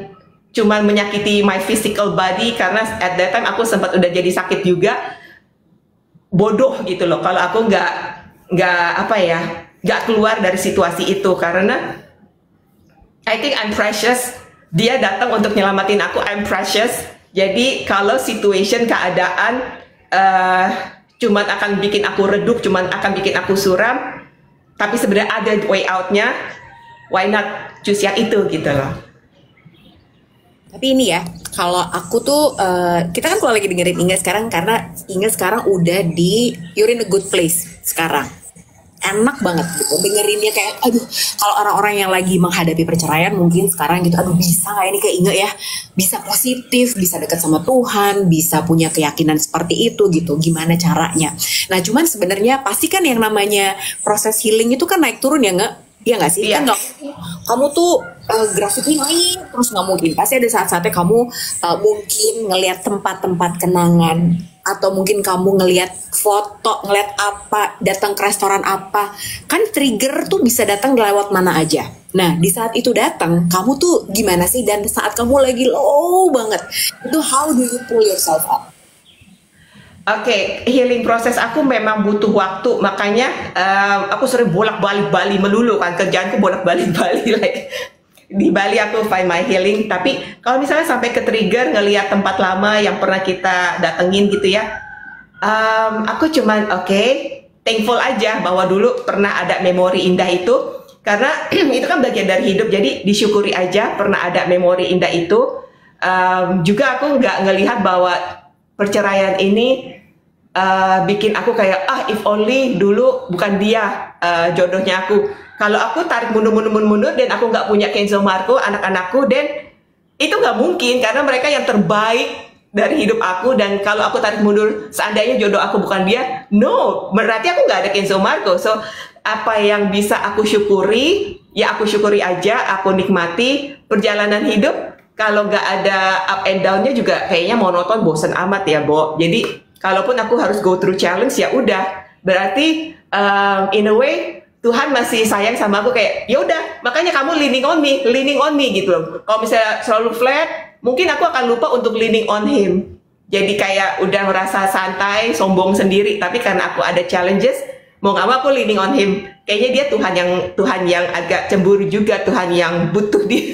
cuman menyakiti my physical body. Karena at that time aku sempat udah jadi sakit juga. Bodoh gitu loh kalau aku nggak keluar dari situasi itu, karena I think I'm precious dia datang untuk nyelamatin aku. I'm precious. Jadi kalau situation, keadaan cuman akan bikin aku redup, cuman akan bikin aku suram, tapi sebenarnya ada way out-nya, why not choose yang itu gitu loh. Tapi ini ya, kalau aku tuh, kita kan kalau lagi dengerin Inga sekarang, karena Inga sekarang udah you're in a good place sekarang. Enak banget gitu, dengerinnya kayak, aduh, kalau orang-orang yang lagi menghadapi perceraian mungkin sekarang gitu, aduh bisa gak ini kayak Inga ya, bisa positif, bisa dekat sama Tuhan, bisa punya keyakinan seperti itu gitu, gimana caranya. Nah cuman sebenarnya pasti kan yang namanya proses healing itu kan naik turun ya nggak? Iya nggak sih? Iya. Kan kamu tuh grafiknya naik terus nggak mungkin. Pasti ada saat-saatnya kamu mungkin ngelihat tempat-tempat kenangan, atau mungkin kamu ngelihat foto, ngelihat apa, datang ke restoran apa. Kan trigger tuh bisa datang lewat mana aja. Nah di saat itu datang, kamu tuh gimana sih? Dan saat kamu lagi low banget, itu how do you pull yourself up? Oke, healing proses aku memang butuh waktu, makanya aku sering bolak-balik Bali melulu kan, kerjaanku bolak-balik Bali. Like, di Bali aku find my healing, tapi kalau misalnya sampai ke trigger ngelihat tempat lama yang pernah kita datengin gitu ya, aku cuman thankful aja bahwa dulu pernah ada memori indah itu, karena itu kan bagian dari hidup, jadi disyukuri aja pernah ada memori indah itu. Juga aku nggak ngelihat bahwa perceraian ini bikin aku kayak if only dulu bukan dia jodohnya aku. Kalau aku tarik mundur dan aku nggak punya Kenzo Marco, anak-anakku, dan itu nggak mungkin karena mereka yang terbaik dari hidup aku. Dan kalau aku tarik mundur seandainya jodoh aku bukan dia, no, berarti aku nggak ada Kenzo Marco. So apa yang bisa aku syukuri ya aku syukuri aja, aku nikmati perjalanan hidup. Kalau nggak ada up and down-nya juga kayaknya monoton, bosen amat ya, Bo. Jadi kalaupun aku harus go through challenge ya udah, berarti in a way Tuhan masih sayang sama aku, kayak ya udah, makanya kamu leaning on me gitu loh. Kalau misalnya selalu flat, mungkin aku akan lupa untuk leaning on him. Jadi kayak udah merasa santai, sombong sendiri, tapi karena aku ada challenges, mau nggak mau aku leaning on him. Kayaknya dia Tuhan yang agak cemburu juga, Tuhan yang butuh dia.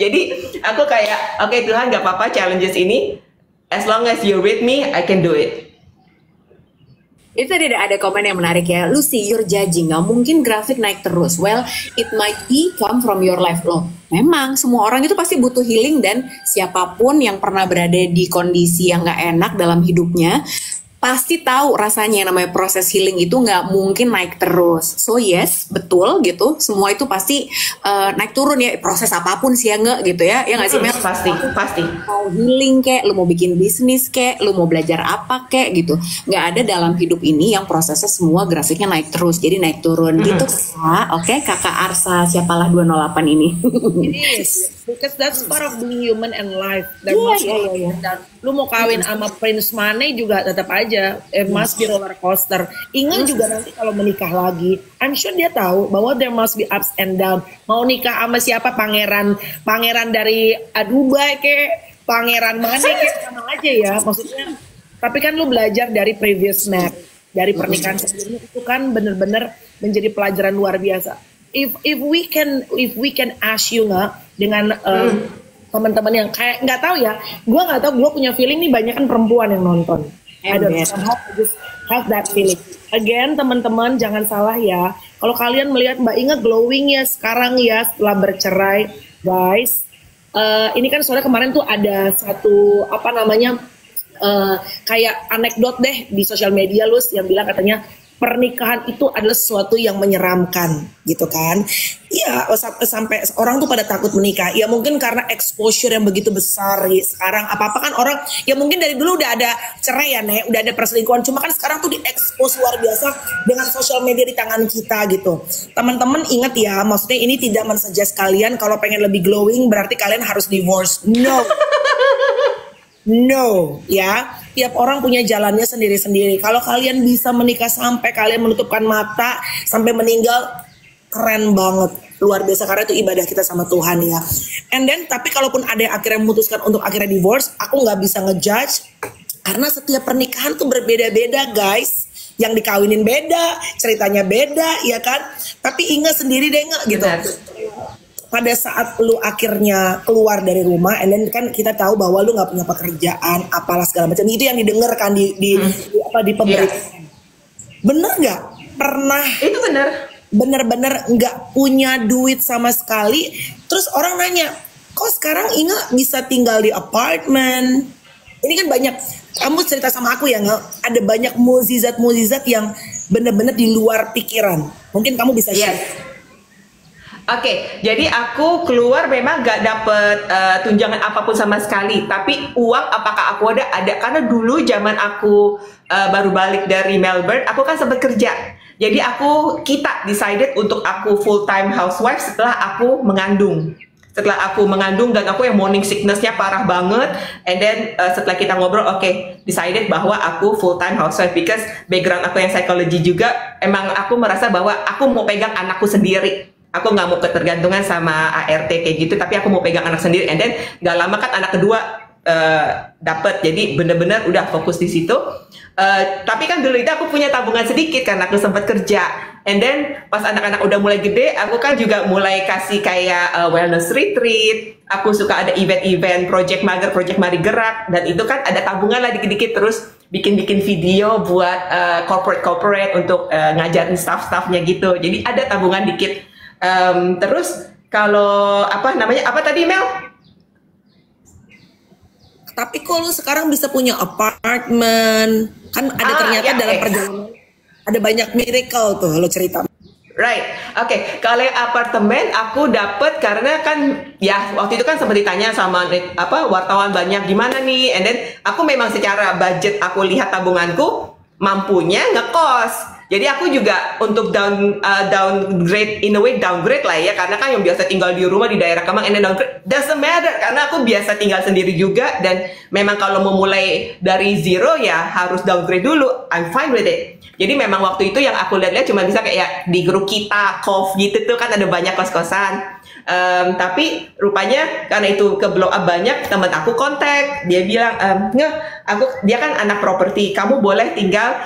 Jadi aku kayak Tuhan, nggak apa-apa challenges ini, as long as you're with me, I can do it. Itu tadi ada komen yang menarik ya, Lucy, you're judging, nggak mungkin grafik naik terus. Well, it might be come from your life loh. Memang semua orang itu pasti butuh healing, dan siapapun yang pernah berada di kondisi yang nggak enak dalam hidupnya pasti tahu rasanya yang namanya proses healing itu nggak mungkin naik terus. So yes, betul gitu. Semua itu pasti naik turun ya, proses apapun sih ya nggak gitu ya nggak sih Mel? Pasti. Mau healing kek, lu mau bikin bisnis kek, lu mau belajar apa kek gitu. Nggak ada dalam hidup ini yang prosesnya semua grafiknya naik terus, jadi naik turun gitu Kak. Oke, Kakak Arsa, siapalah 208 ini. It is. Because that's part of being human and life. Iya. Dan lu mau kawin sama Prince Mane juga tetap aja must be roller coaster. Ingat juga nanti kalau menikah lagi, I'm sure dia tahu bahwa there must be ups and down. Mau nikah sama siapa, pangeran dari Dubai kek, pangeran mana kek, sama aja ya maksudnya. Tapi kan lu belajar dari previous match, dari pernikahan sebelumnya, itu kan bener-bener menjadi pelajaran luar biasa. If we can ask you nggak dengan teman-teman yang kayak nggak tahu ya, gue punya feeling nih banyak kan perempuan yang nonton. I don't know, somehow I just have that feeling. Again teman-teman jangan salah ya, kalau kalian melihat Mbak Inga glowing ya sekarang ya setelah bercerai, guys. Ini kan soalnya kemarin tuh ada satu kayak anekdot deh di sosial media Lus yang bilang katanya pernikahan itu adalah sesuatu yang menyeramkan gitu kan. Iya, sampai orang tuh pada takut menikah. Ya mungkin karena exposure yang begitu besar ya. Sekarang apa-apa kan orang, ya mungkin dari dulu udah ada cerai ya Nek, udah ada perselingkuhan. Cuma kan sekarang tuh di-expose luar biasa dengan sosial media di tangan kita gitu. Teman-teman ingat ya, maksudnya ini tidak men-suggest kalian kalau pengen lebih glowing berarti kalian harus divorce. No. No, ya. Tiap orang punya jalannya sendiri-sendiri. Kalau kalian bisa menikah sampai kalian menutupkan mata sampai meninggal, keren banget, luar biasa, karena itu ibadah kita sama Tuhan ya. And then, tapi kalaupun ada yang akhirnya memutuskan untuk akhirnya divorce, aku nggak bisa ngejudge karena setiap pernikahan tuh berbeda-beda, guys. Yang dikawinin beda, ceritanya beda, ya kan. Tapi ingat sendiri deh nggak gitu. pada saat lu akhirnya keluar dari rumah, and then kan kita tahu bahwa lu nggak punya pekerjaan, apalah segala macam, itu yang didengar kan di pemberitaan. Bener nggak? Pernah? Itu bener. Bener-bener nggak punya duit sama sekali. Terus orang nanya, kok sekarang Inga bisa tinggal di apartemen? Ini kan banyak. Kamu cerita sama aku ya, nggak? Ada banyak mukjizat-mukjizat yang bener-bener di luar pikiran. Mungkin kamu bisa share. Oke, jadi aku keluar memang gak dapet tunjangan apapun sama sekali. Tapi uang apakah aku ada? Ada, karena dulu zaman aku baru balik dari Melbourne, aku kan sempat kerja. Jadi kita decided untuk aku full time housewife setelah aku mengandung. Setelah aku mengandung dan aku yang morning sickness-nya parah banget. And then setelah kita ngobrol, decided bahwa aku full time housewife because background aku yang psikologi juga. Emang aku merasa bahwa aku mau pegang anakku sendiri. Aku nggak mau ketergantungan sama ART kayak gitu, tapi aku mau pegang anak sendiri. And then nggak lama kan anak kedua dapet, jadi bener-bener udah fokus di situ. Tapi kan dulu itu aku punya tabungan sedikit karena aku sempat kerja. And then pas anak-anak udah mulai gede, aku kan juga mulai kasih kayak wellness retreat. Aku suka ada event-event, project mager, project mari gerak, dan itu kan ada tabungan lah dikit-dikit, terus bikin-bikin video buat corporate untuk ngajarin staff-staffnya gitu. Jadi ada tabungan dikit. Terus kalau apa tadi Mel? Tapi kok lu sekarang bisa punya apartemen? Kan ada ternyata dalam perjalanan ada banyak miracle tuh, lo cerita. Right, kalau yang apartemen aku dapet karena kan ya waktu itu kan sempat ditanya sama wartawan banyak gimana nih, and then aku memang secara budget aku lihat tabunganku mampunya ngekos. Jadi aku juga untuk downgrade in a way downgrade lah ya, karena kan yang biasa tinggal di rumah di daerah Kemang, and then downgrade doesn't matter karena aku biasa tinggal sendiri juga, dan memang kalau mau mulai dari zero ya harus downgrade dulu. I'm fine with it. Jadi memang waktu itu yang aku lihat-lihat cuma bisa kayak di grup kita, KOF gitu tuh kan ada banyak kos-kosan. Tapi rupanya karena itu ke blow up banyak, temen aku kontak, dia bilang, dia kan anak properti, kamu boleh tinggal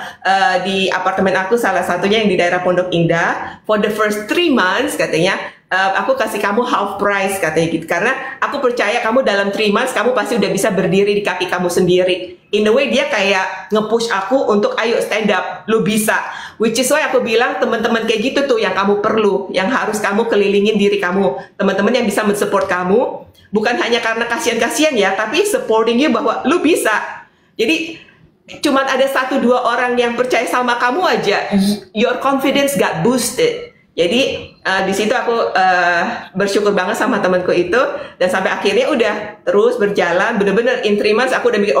di apartemen aku, salah satunya yang di daerah Pondok Indah, for the first 3 months katanya. Aku kasih kamu half price katanya gitu, karena aku percaya kamu dalam 3 months kamu pasti udah bisa berdiri di kaki kamu sendiri. In a way dia kayak nge-push aku untuk ayo stand up, lu bisa. Which is why aku bilang teman-teman kayak gitu tuh yang kamu perlu, yang harus kamu kelilingin diri kamu, teman-teman yang bisa men-support kamu, bukan hanya karena kasihan-kasihan ya, tapi supporting you bahwa lu bisa. Jadi cuman ada 1-2 orang yang percaya sama kamu aja, your confidence got boosted. Jadi di situ aku bersyukur banget sama temanku itu, dan sampai akhirnya udah terus berjalan bener-bener in 3 months aku udah mikir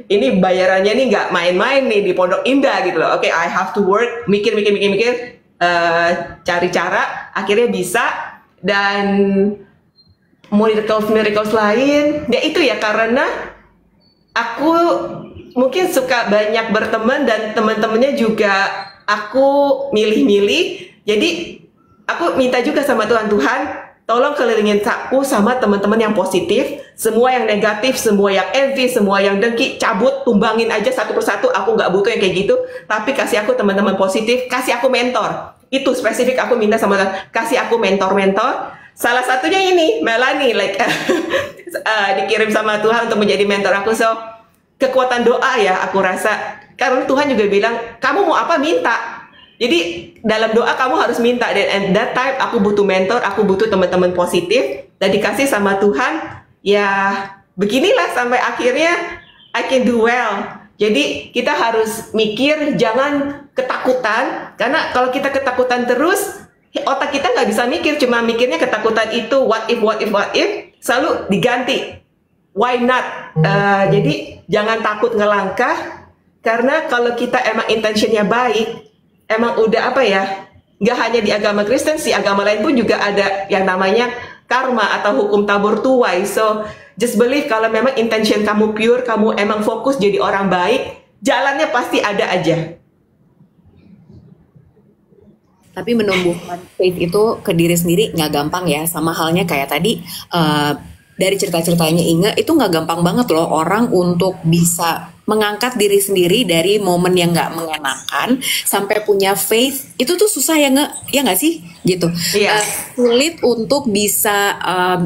ini bayarannya nih nggak main-main nih di Pondok Indah gitu loh. I have to work, mikir cari cara, akhirnya bisa. Dan miracles lain ya itu ya karena aku mungkin suka banyak berteman, dan teman-temannya juga aku milih-milih. Jadi aku minta juga sama Tuhan, tolong kelilingin aku sama teman-teman yang positif. Semua yang negatif, semua yang envy, semua yang dengki, cabut, tumbangin aja satu persatu. Aku nggak butuh yang kayak gitu. Tapi kasih aku teman-teman positif, kasih aku mentor. Itu spesifik aku minta sama Tuhan, kasih aku mentor-mentor. Salah satunya ini Melanie, dikirim sama Tuhan untuk menjadi mentor aku. So kekuatan doa ya aku rasa, karena Tuhan juga bilang kamu mau apa minta. Jadi dalam doa kamu harus minta, dan at that time aku butuh mentor, aku butuh teman-teman positif, dan dikasih sama Tuhan. Ya beginilah sampai akhirnya I can do well. Jadi kita harus mikir, jangan ketakutan, karena kalau kita ketakutan terus, otak kita nggak bisa mikir, cuma mikirnya ketakutan itu what if, selalu diganti why not. Jadi jangan takut ngelangkah, karena kalau kita emang intentionnya baik, emang udah nggak hanya di agama Kristen sih, agama lain pun juga ada yang namanya karma atau hukum tabur tuai. So just believe kalau memang intention kamu pure, kamu emang fokus jadi orang baik, jalannya pasti ada aja. Tapi menumbuhkan faith itu ke diri sendiri nggak gampang ya, sama halnya kayak tadi dari cerita-ceritanya Inge, itu nggak gampang banget loh orang untuk bisa mengangkat diri sendiri dari momen yang nggak mengenakan sampai punya faith itu tuh susah ya nggak sih gitu. Iya. Sulit untuk bisa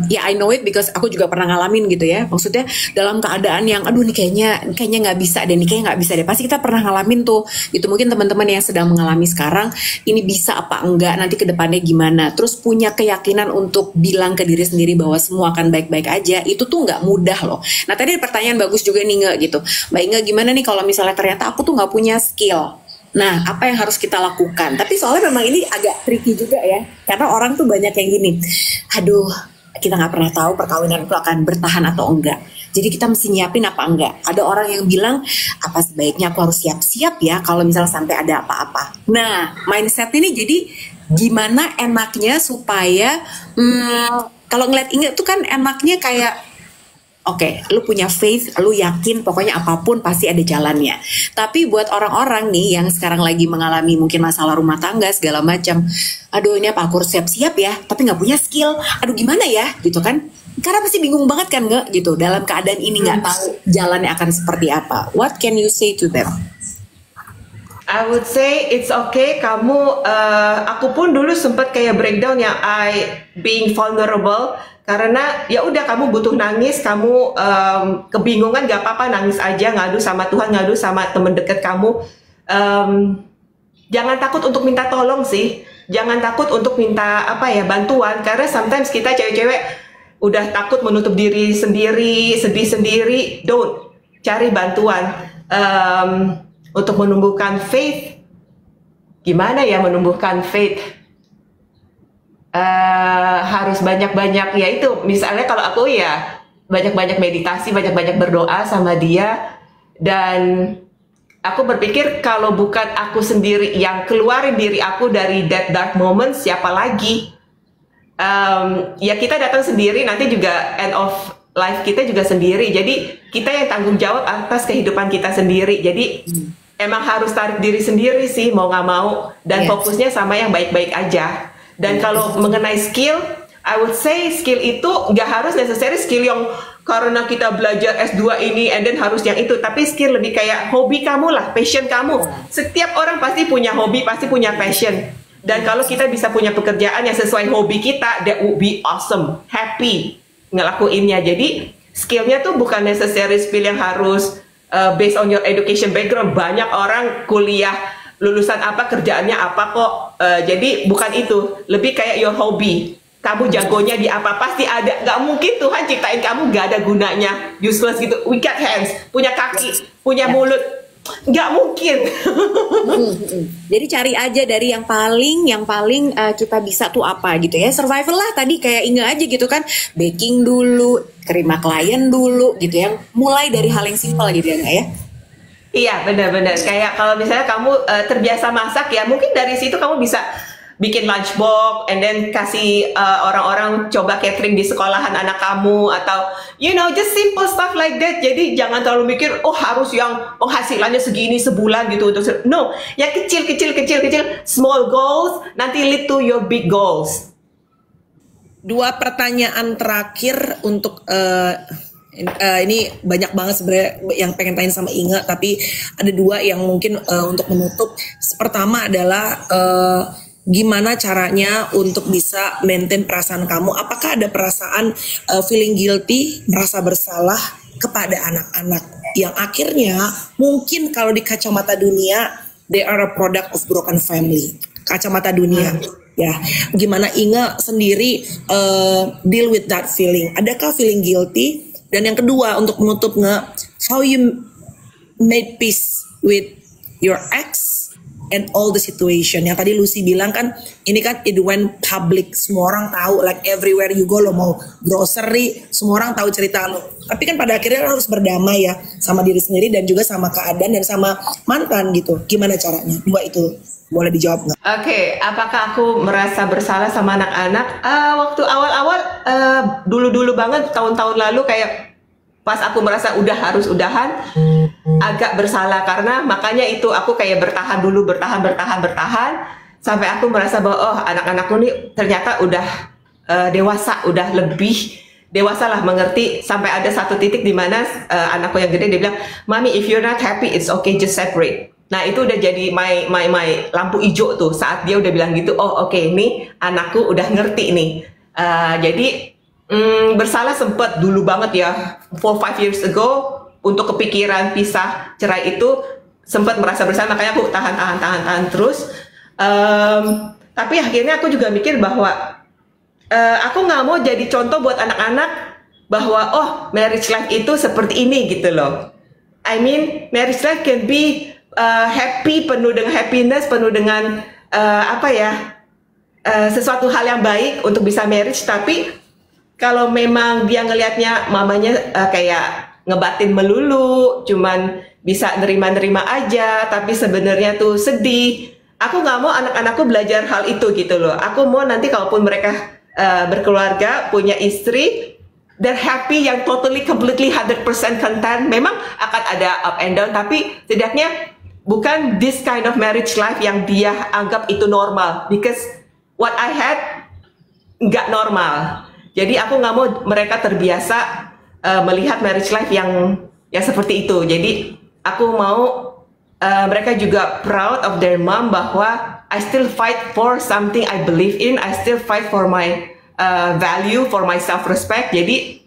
ya I know it because aku juga pernah ngalamin gitu ya. Maksudnya dalam keadaan yang aduh nih kayaknya nggak bisa deh, nih kayaknya nggak bisa deh. Pasti kita pernah ngalamin tuh. Gitu mungkin teman-teman yang sedang mengalami sekarang ini bisa apa enggak, nanti ke depannya gimana. Terus punya keyakinan untuk bilang ke diri sendiri bahwa semua akan baik-baik aja. Itu tuh nggak mudah loh. Nah tadi pertanyaan bagus juga nih nggak gitu. Mbak Inge gimana nih kalau misalnya ternyata aku tuh nggak punya skill. Nah, apa yang harus kita lakukan? Tapi soalnya memang ini agak tricky juga ya, karena orang tuh banyak yang gini, aduh, kita nggak pernah tahu perkawinan itu akan bertahan atau enggak. Jadi kita mesti nyiapin apa enggak. Ada orang yang bilang, apa sebaiknya aku harus siap-siap ya kalau misalnya sampai ada apa-apa. Nah, mindset ini jadi gimana enaknya supaya, kalau ngeliat Inge tuh kan enaknya kayak, oke, lu punya faith, lu yakin pokoknya apapun pasti ada jalannya. Tapi buat orang-orang nih yang sekarang lagi mengalami mungkin masalah rumah tangga segala macam, aduh ini apa aku harus siap-siap ya, tapi nggak punya skill, aduh gimana ya gitu kan? Karena pasti bingung banget kan nggak gitu dalam keadaan ini nggak tahu jalannya akan seperti apa. What can you say to them? I would say it's okay. Kamu, aku pun dulu sempat kayak breakdown yang I being vulnerable. Karena ya udah kamu butuh nangis, kamu kebingungan gak apa-apa, nangis aja, ngadu sama Tuhan, ngadu sama temen deket kamu. Jangan takut untuk minta tolong sih, jangan takut untuk minta bantuan. Karena sometimes kita cewek-cewek udah takut menutup diri sendiri, sedih sendiri. Don't, cari bantuan untuk menumbuhkan faith. Gimana ya menumbuhkan faith? Harus banyak-banyak ya itu misalnya kalau aku ya banyak-banyak meditasi, banyak-banyak berdoa sama dia, dan aku berpikir kalau bukan aku sendiri yang keluarin diri aku dari that dark moment, siapa lagi? Ya kita datang sendiri, nanti juga end of life kita juga sendiri, jadi kita yang tanggung jawab atas kehidupan kita sendiri. Jadi emang harus tarik diri sendiri sih mau nggak mau, dan fokusnya sama yang baik-baik aja. Dan kalau mengenai skill, I would say skill itu nggak harus necessary skill yang karena kita belajar S2 ini and then harus yang itu, tapi skill lebih kayak hobi kamu lah, passion kamu. Setiap orang pasti punya hobi, pasti punya passion. Dan kalau kita bisa punya pekerjaan yang sesuai hobi kita, that would be awesome, happy ngelakuinnya. Jadi skillnya tuh bukan necessary skill yang harus based on your education background. Banyak orang kuliah lulusan apa, kerjaannya apa kok. Jadi bukan itu, lebih kayak your hobby. Kamu jagonya di apa, pasti ada. Gak mungkin Tuhan ciptain kamu gak ada gunanya, useless gitu. We got hands, punya kaki, punya mulut. Gak mungkin. Jadi cari aja dari yang paling kita bisa tuh apa gitu ya. Survival lah tadi kayak Inge aja gitu kan. Baking dulu, terima klien dulu gitu ya. Mulai dari hal yang simpel gitu ya ya. Iya benar-benar, kayak kalau misalnya kamu terbiasa masak ya, mungkin dari situ kamu bisa bikin lunchbox and then kasih orang-orang coba catering di sekolahan anak kamu, atau you know just simple stuff like that. Jadi jangan terlalu mikir oh harus yang penghasilannya segini sebulan gitu. No, ya kecil, small goals nanti lead to your big goals. Dua pertanyaan terakhir untuk ini banyak banget sebenarnya yang pengen tanya sama Inge, tapi ada dua yang mungkin untuk menutup. Pertama adalah gimana caranya untuk bisa maintain perasaan kamu? Apakah ada perasaan feeling guilty, merasa bersalah kepada anak-anak yang akhirnya mungkin kalau di kacamata dunia they are a product of broken family, kacamata dunia. Ya, gimana Inge sendiri deal with that feeling? Adakah feeling guilty? Dan yang kedua untuk menutup how you made peace with your ex and all the situation. Yang tadi Lucy bilang kan, ini kan it went public, semua orang tahu, like everywhere you go, lo mau grocery, semua orang tahu cerita lo. Tapi kan pada akhirnya lo harus berdamai ya sama diri sendiri dan juga sama keadaan dan sama mantan gitu. Gimana caranya? Dua itu boleh dijawab nggak? Oke, apakah aku merasa bersalah sama anak-anak? Waktu awal-awal, dulu-dulu banget, tahun-tahun lalu kayak pas aku merasa udah harus udahan, agak bersalah karena makanya itu aku kayak bertahan dulu, bertahan, sampai aku merasa bahwa oh anak-anakku nih ternyata udah dewasa, udah lebih dewasa lah, mengerti, sampai ada satu titik di mana anakku yang gede dia bilang, "Mami, if you're not happy, it's okay, just separate." Nah itu udah jadi my lampu hijau tuh saat dia udah bilang gitu. Oh oke, ini anakku udah ngerti nih. Jadi bersalah sempet dulu banget ya, 4-5 years ago, untuk kepikiran pisah cerai itu sempat merasa bersalah, makanya aku tahan terus. Tapi akhirnya aku juga mikir bahwa aku nggak mau jadi contoh buat anak-anak bahwa oh marriage life itu seperti ini gitu loh. I mean marriage life can be happy, penuh dengan happiness, penuh dengan sesuatu hal yang baik untuk bisa marriage. Tapi kalau memang dia ngelihatnya mamanya kayak ngebatin melulu, cuman bisa nerima-nerima aja, tapi sebenarnya tuh sedih. Aku nggak mau anak-anakku belajar hal itu gitu loh. Aku mau nanti kalaupun mereka berkeluarga, punya istri, they're happy, yang totally, completely, 100% content. Memang akan ada up and down, tapi setidaknya bukan this kind of marriage life yang dia anggap itu normal. Because what I had nggak normal. Jadi aku nggak mau mereka terbiasa melihat marriage life yang seperti itu. Jadi aku mau mereka juga proud of their mom bahwa I still fight for something I believe in. I still fight for my value, for my self-respect. Jadi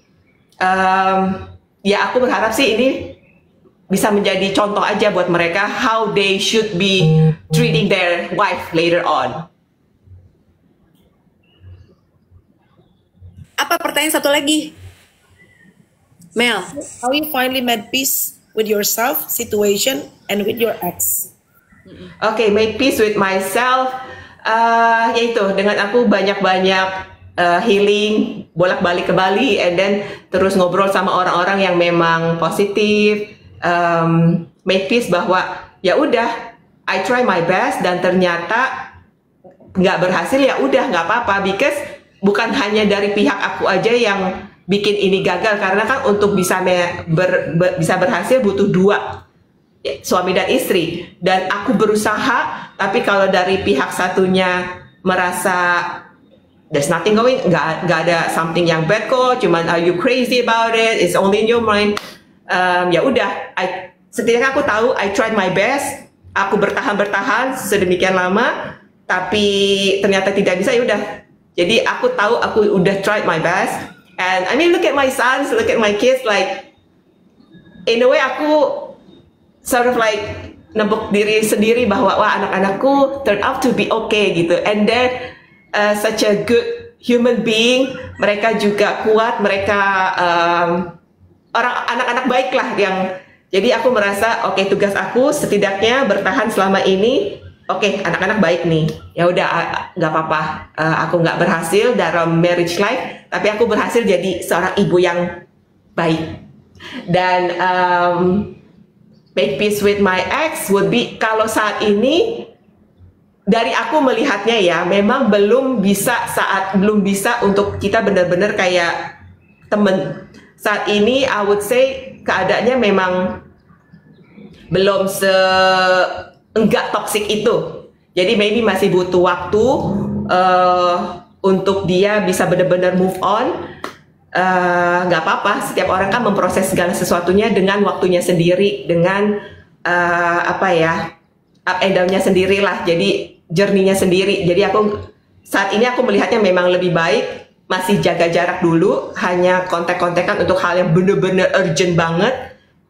ya aku berharap sih ini bisa menjadi contoh aja buat mereka how they should be treating their wife later on. Apa pertanyaan satu lagi? Mel, How you finally made peace with yourself, situation, and with your ex? Okay, make peace with myself. Yaitu dengan aku banyak-banyak healing, bolak-balik ke Bali, and then terus ngobrol sama orang-orang yang memang positif. Make peace bahwa ya udah, I try my best dan ternyata nggak berhasil, ya udah nggak apa-apa, because bukan hanya dari pihak aku aja yang bikin ini gagal, karena kan untuk bisa bisa berhasil butuh dua, suami dan istri, dan aku berusaha, tapi kalau dari pihak satunya merasa there's nothing going, nggak ada something yang bad kok, cuman are you crazy about it, it's only in your mind, ya udah, setidaknya aku tahu I tried my best, aku bertahan sedemikian lama, tapi ternyata tidak bisa, ya udah, jadi aku tahu aku udah tried my best. And I mean, look at my sons, look at my kids, like, in a way aku sort of like nebuk diri sendiri bahwa wah anak-anakku turn out to be okay gitu. And then such a good human being, mereka juga kuat, mereka anak-anak baik lah yang, jadi aku merasa oke, tugas aku setidaknya bertahan selama ini. Oke, anak-anak baik nih. Ya udah, nggak apa-apa. Aku nggak berhasil dalam marriage life, tapi aku berhasil jadi seorang ibu yang baik. Dan make peace with my ex would be, kalau saat ini dari aku melihatnya ya, memang belum bisa untuk kita benar-benar kayak temen. Saat ini I would say keadaannya memang belum enggak toxic itu. Jadi maybe masih butuh waktu untuk dia bisa benar-benar move on. Nggak apa-apa, setiap orang kan memproses segala sesuatunya dengan waktunya sendiri, dengan up and down-nya sendiri lah. Jadi journey-nya sendiri. Jadi saat ini aku melihatnya memang lebih baik masih jaga jarak dulu, hanya kontak-kontakan untuk hal yang benar-benar urgent banget.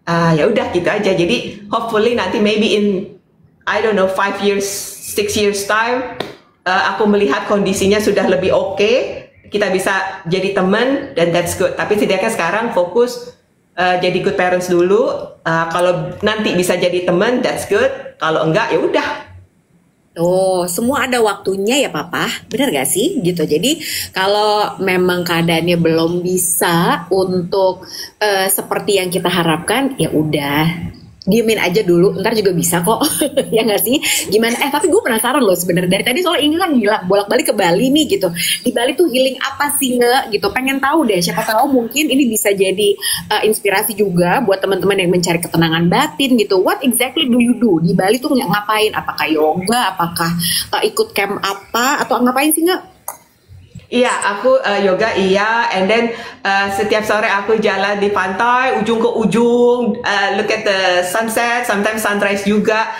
Ya udah gitu aja. Jadi hopefully nanti maybe in I don't know 5 years, 6 years time, aku melihat kondisinya sudah lebih oke, kita bisa jadi teman, dan that's good. Tapi setidaknya sekarang fokus jadi good parents dulu. Kalau nanti bisa jadi teman, that's good. Kalau enggak, ya udah. Oh, semua ada waktunya ya Papa, benar gak sih? Gitu. Jadi kalau memang keadaannya belum bisa untuk seperti yang kita harapkan, ya udah. Diemin aja dulu, ntar juga bisa kok. Ya nggak sih? Gimana? Tapi gue penasaran loh sebenarnya. Dari tadi soal ini kan gila, bolak-balik ke Bali nih gitu. Di Bali tuh healing apa sih nggak gitu? Pengen tahu deh. Siapa tahu mungkin ini bisa jadi inspirasi juga buat teman-teman yang mencari ketenangan batin gitu. What exactly do you do? Di Bali tuh ngapain? Apakah yoga? Apakah ikut camp apa? Atau ngapain sih nggak? Iya, aku yoga iya, and then setiap sore aku jalan di pantai ujung ke ujung, look at the sunset, sometimes sunrise juga,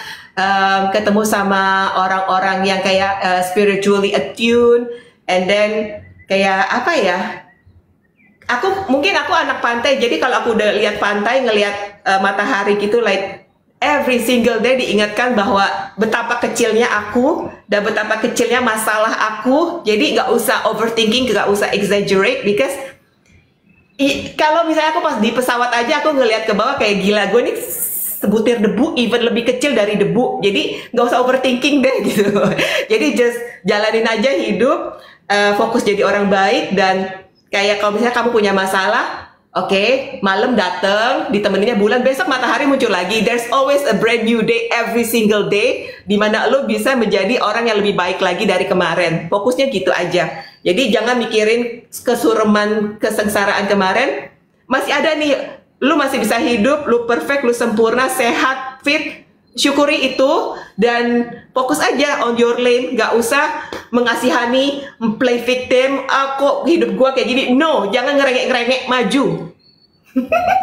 ketemu sama orang-orang yang kayak spiritually attuned, and then kayak apa ya? Mungkin aku anak pantai, jadi kalau aku udah lihat pantai, ngelihat matahari gitu, like every single day diingatkan bahwa betapa kecilnya aku dan betapa kecilnya masalah aku. Jadi nggak usah overthinking, nggak usah exaggerate, because kalau misalnya aku pas di pesawat aja aku ngelihat ke bawah kayak gila, gue nih sebutir debu, even lebih kecil dari debu. Jadi nggak usah overthinking deh gitu. Jadi just jalanin aja hidup, fokus jadi orang baik, dan kayak kalau misalnya kamu punya masalah, oke, malam dateng, ditemeninnya bulan, besok matahari muncul lagi. There's always a brand new day every single day, dimana lo bisa menjadi orang yang lebih baik lagi dari kemarin. Fokusnya gitu aja. Jadi jangan mikirin kesureman, kesengsaraan kemarin. Masih ada nih, lo masih bisa hidup, lo perfect, lo sempurna, sehat, fit. Syukuri itu dan fokus aja on your lane. Gak usah mengasihani, play victim. Kok hidup gua kayak gini? No, jangan ngerengek-ngerengek, maju.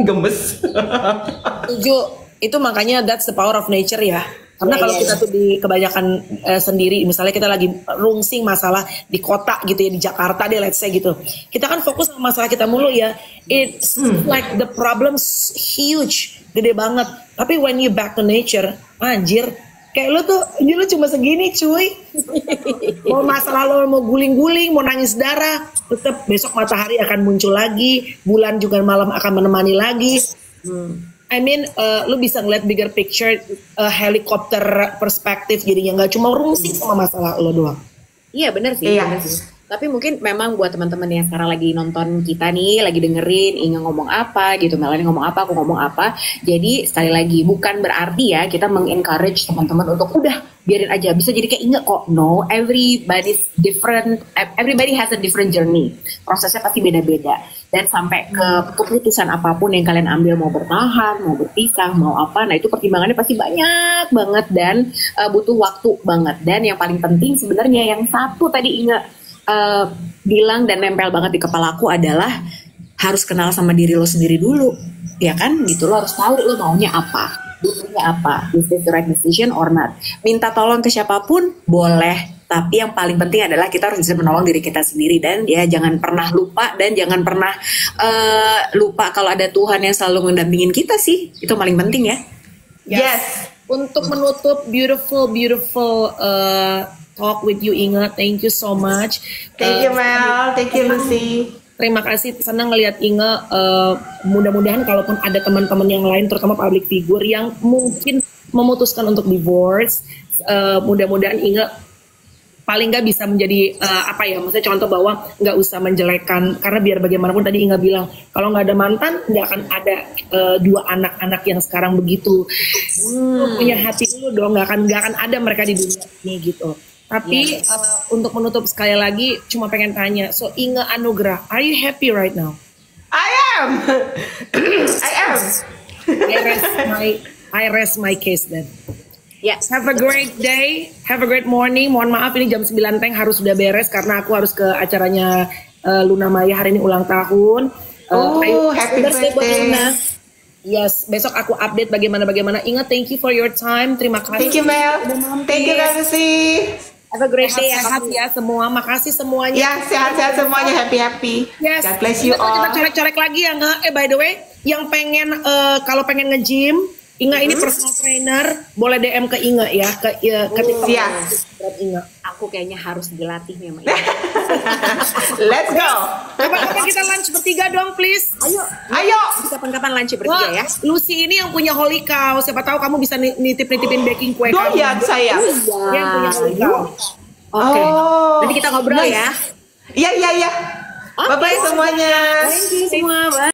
Gemes. Setuju. Itu makanya that's the power of nature ya. Karena kalau kita tuh di kebanyakan sendiri, misalnya kita lagi rungsing masalah di kota gitu ya, di Jakarta deh let's say gitu. Kita kan fokus sama masalah kita mulu ya. It's like the problem's huge, gede banget. Tapi when you back to nature, anjir, kayak lo tuh, ini lo cuma segini cuy. Mau masalah lo mau guling-guling, mau nangis darah, tetap besok matahari akan muncul lagi, bulan juga malam akan menemani lagi. I mean, lu bisa ngeliat bigger picture, helikopter perspektif, jadinya nggak cuma rungsing sama masalah lo doang. Iya benar sih, Iya. benar sih. Tapi mungkin memang buat teman-teman yang sekarang lagi nonton kita nih, lagi dengerin Inga ngomong apa gitu, Melanie ngomong apa, aku ngomong apa. Jadi sekali lagi bukan berarti ya kita mengencourage teman-teman untuk udah biarin aja, bisa jadi kayak Inga kok. No, everybody's different, everybody has a different journey. Prosesnya pasti beda-beda. Dan sampai ke keputusan apapun yang kalian ambil, mau bertahan, mau berpisah, mau apa, nah itu pertimbangannya pasti banyak banget dan butuh waktu banget. Dan yang paling penting sebenarnya yang satu tadi Inga bilang dan nempel banget di kepala aku adalah harus kenal sama diri lo sendiri dulu, ya kan? Gitu, lo harus tahu lo maunya apa, butuhnya apa, is this the right decision or not. Minta tolong ke siapapun boleh, tapi yang paling penting adalah kita harus bisa menolong diri kita sendiri. Dan ya jangan pernah lupa, dan jangan pernah lupa kalau ada Tuhan yang selalu mendampingin kita sih, itu paling penting ya. Yes. Untuk menutup beautiful talk with you Inga, thank you so much. Thank you Mel, thank you Lucy. Terima kasih, senang ngelihat Inga. Mudah-mudahan kalaupun ada teman-teman yang lain, terutama public figure yang mungkin memutuskan untuk divorce, mudah-mudahan Inga paling nggak bisa menjadi apa ya, maksudnya contoh bahwa nggak usah menjelekan, karena biar bagaimanapun tadi Inga bilang kalau nggak ada mantan nggak akan ada dua anak-anak yang sekarang begitu. Lu punya hati lu dong, nggak akan ada mereka di dunia ini gitu. Tapi untuk menutup sekali lagi cuma pengen tanya, so Inga Anugrah, are you happy right now? I am. I am. I rest my case then. Yes. Have a great day, have a great morning. Mohon maaf ini jam 9 teng harus sudah beres karena aku harus ke acaranya Luna Maya hari ini ulang tahun. Happy birthday. Yes, besok aku update bagaimana. Ingat, thank you for your time. Terima kasih. Thank you Mel. Thank you Lucy. Have a great day ya. Sehat ya semua. Makasih semuanya. Ya, sehat-sehat semuanya, happy. Yes. God bless you all. Kita coret-coret lagi ya nggak? By the way, yang pengen kalau pengen nge-gym, Inga ini personal trainer, boleh DM ke Inga ya, ke TikTok. Siap. Inga. Aku kayaknya harus dilatih nih sama Inga. Let's go. Kapan-kapan kita lunch bertiga dong, please. Ayo. Kapan-kapan lunch bertiga ya. Lucy ini yang punya Holy Cow. Siapa tahu kamu bisa nitip-nitipin baking kue kamu. Doyan saya. Dia yang punya Holy Cow. Oke. Oh. Nanti kita ngobrol Nice. ya. Iya. Bye-bye semuanya. Thank you semua. Bye.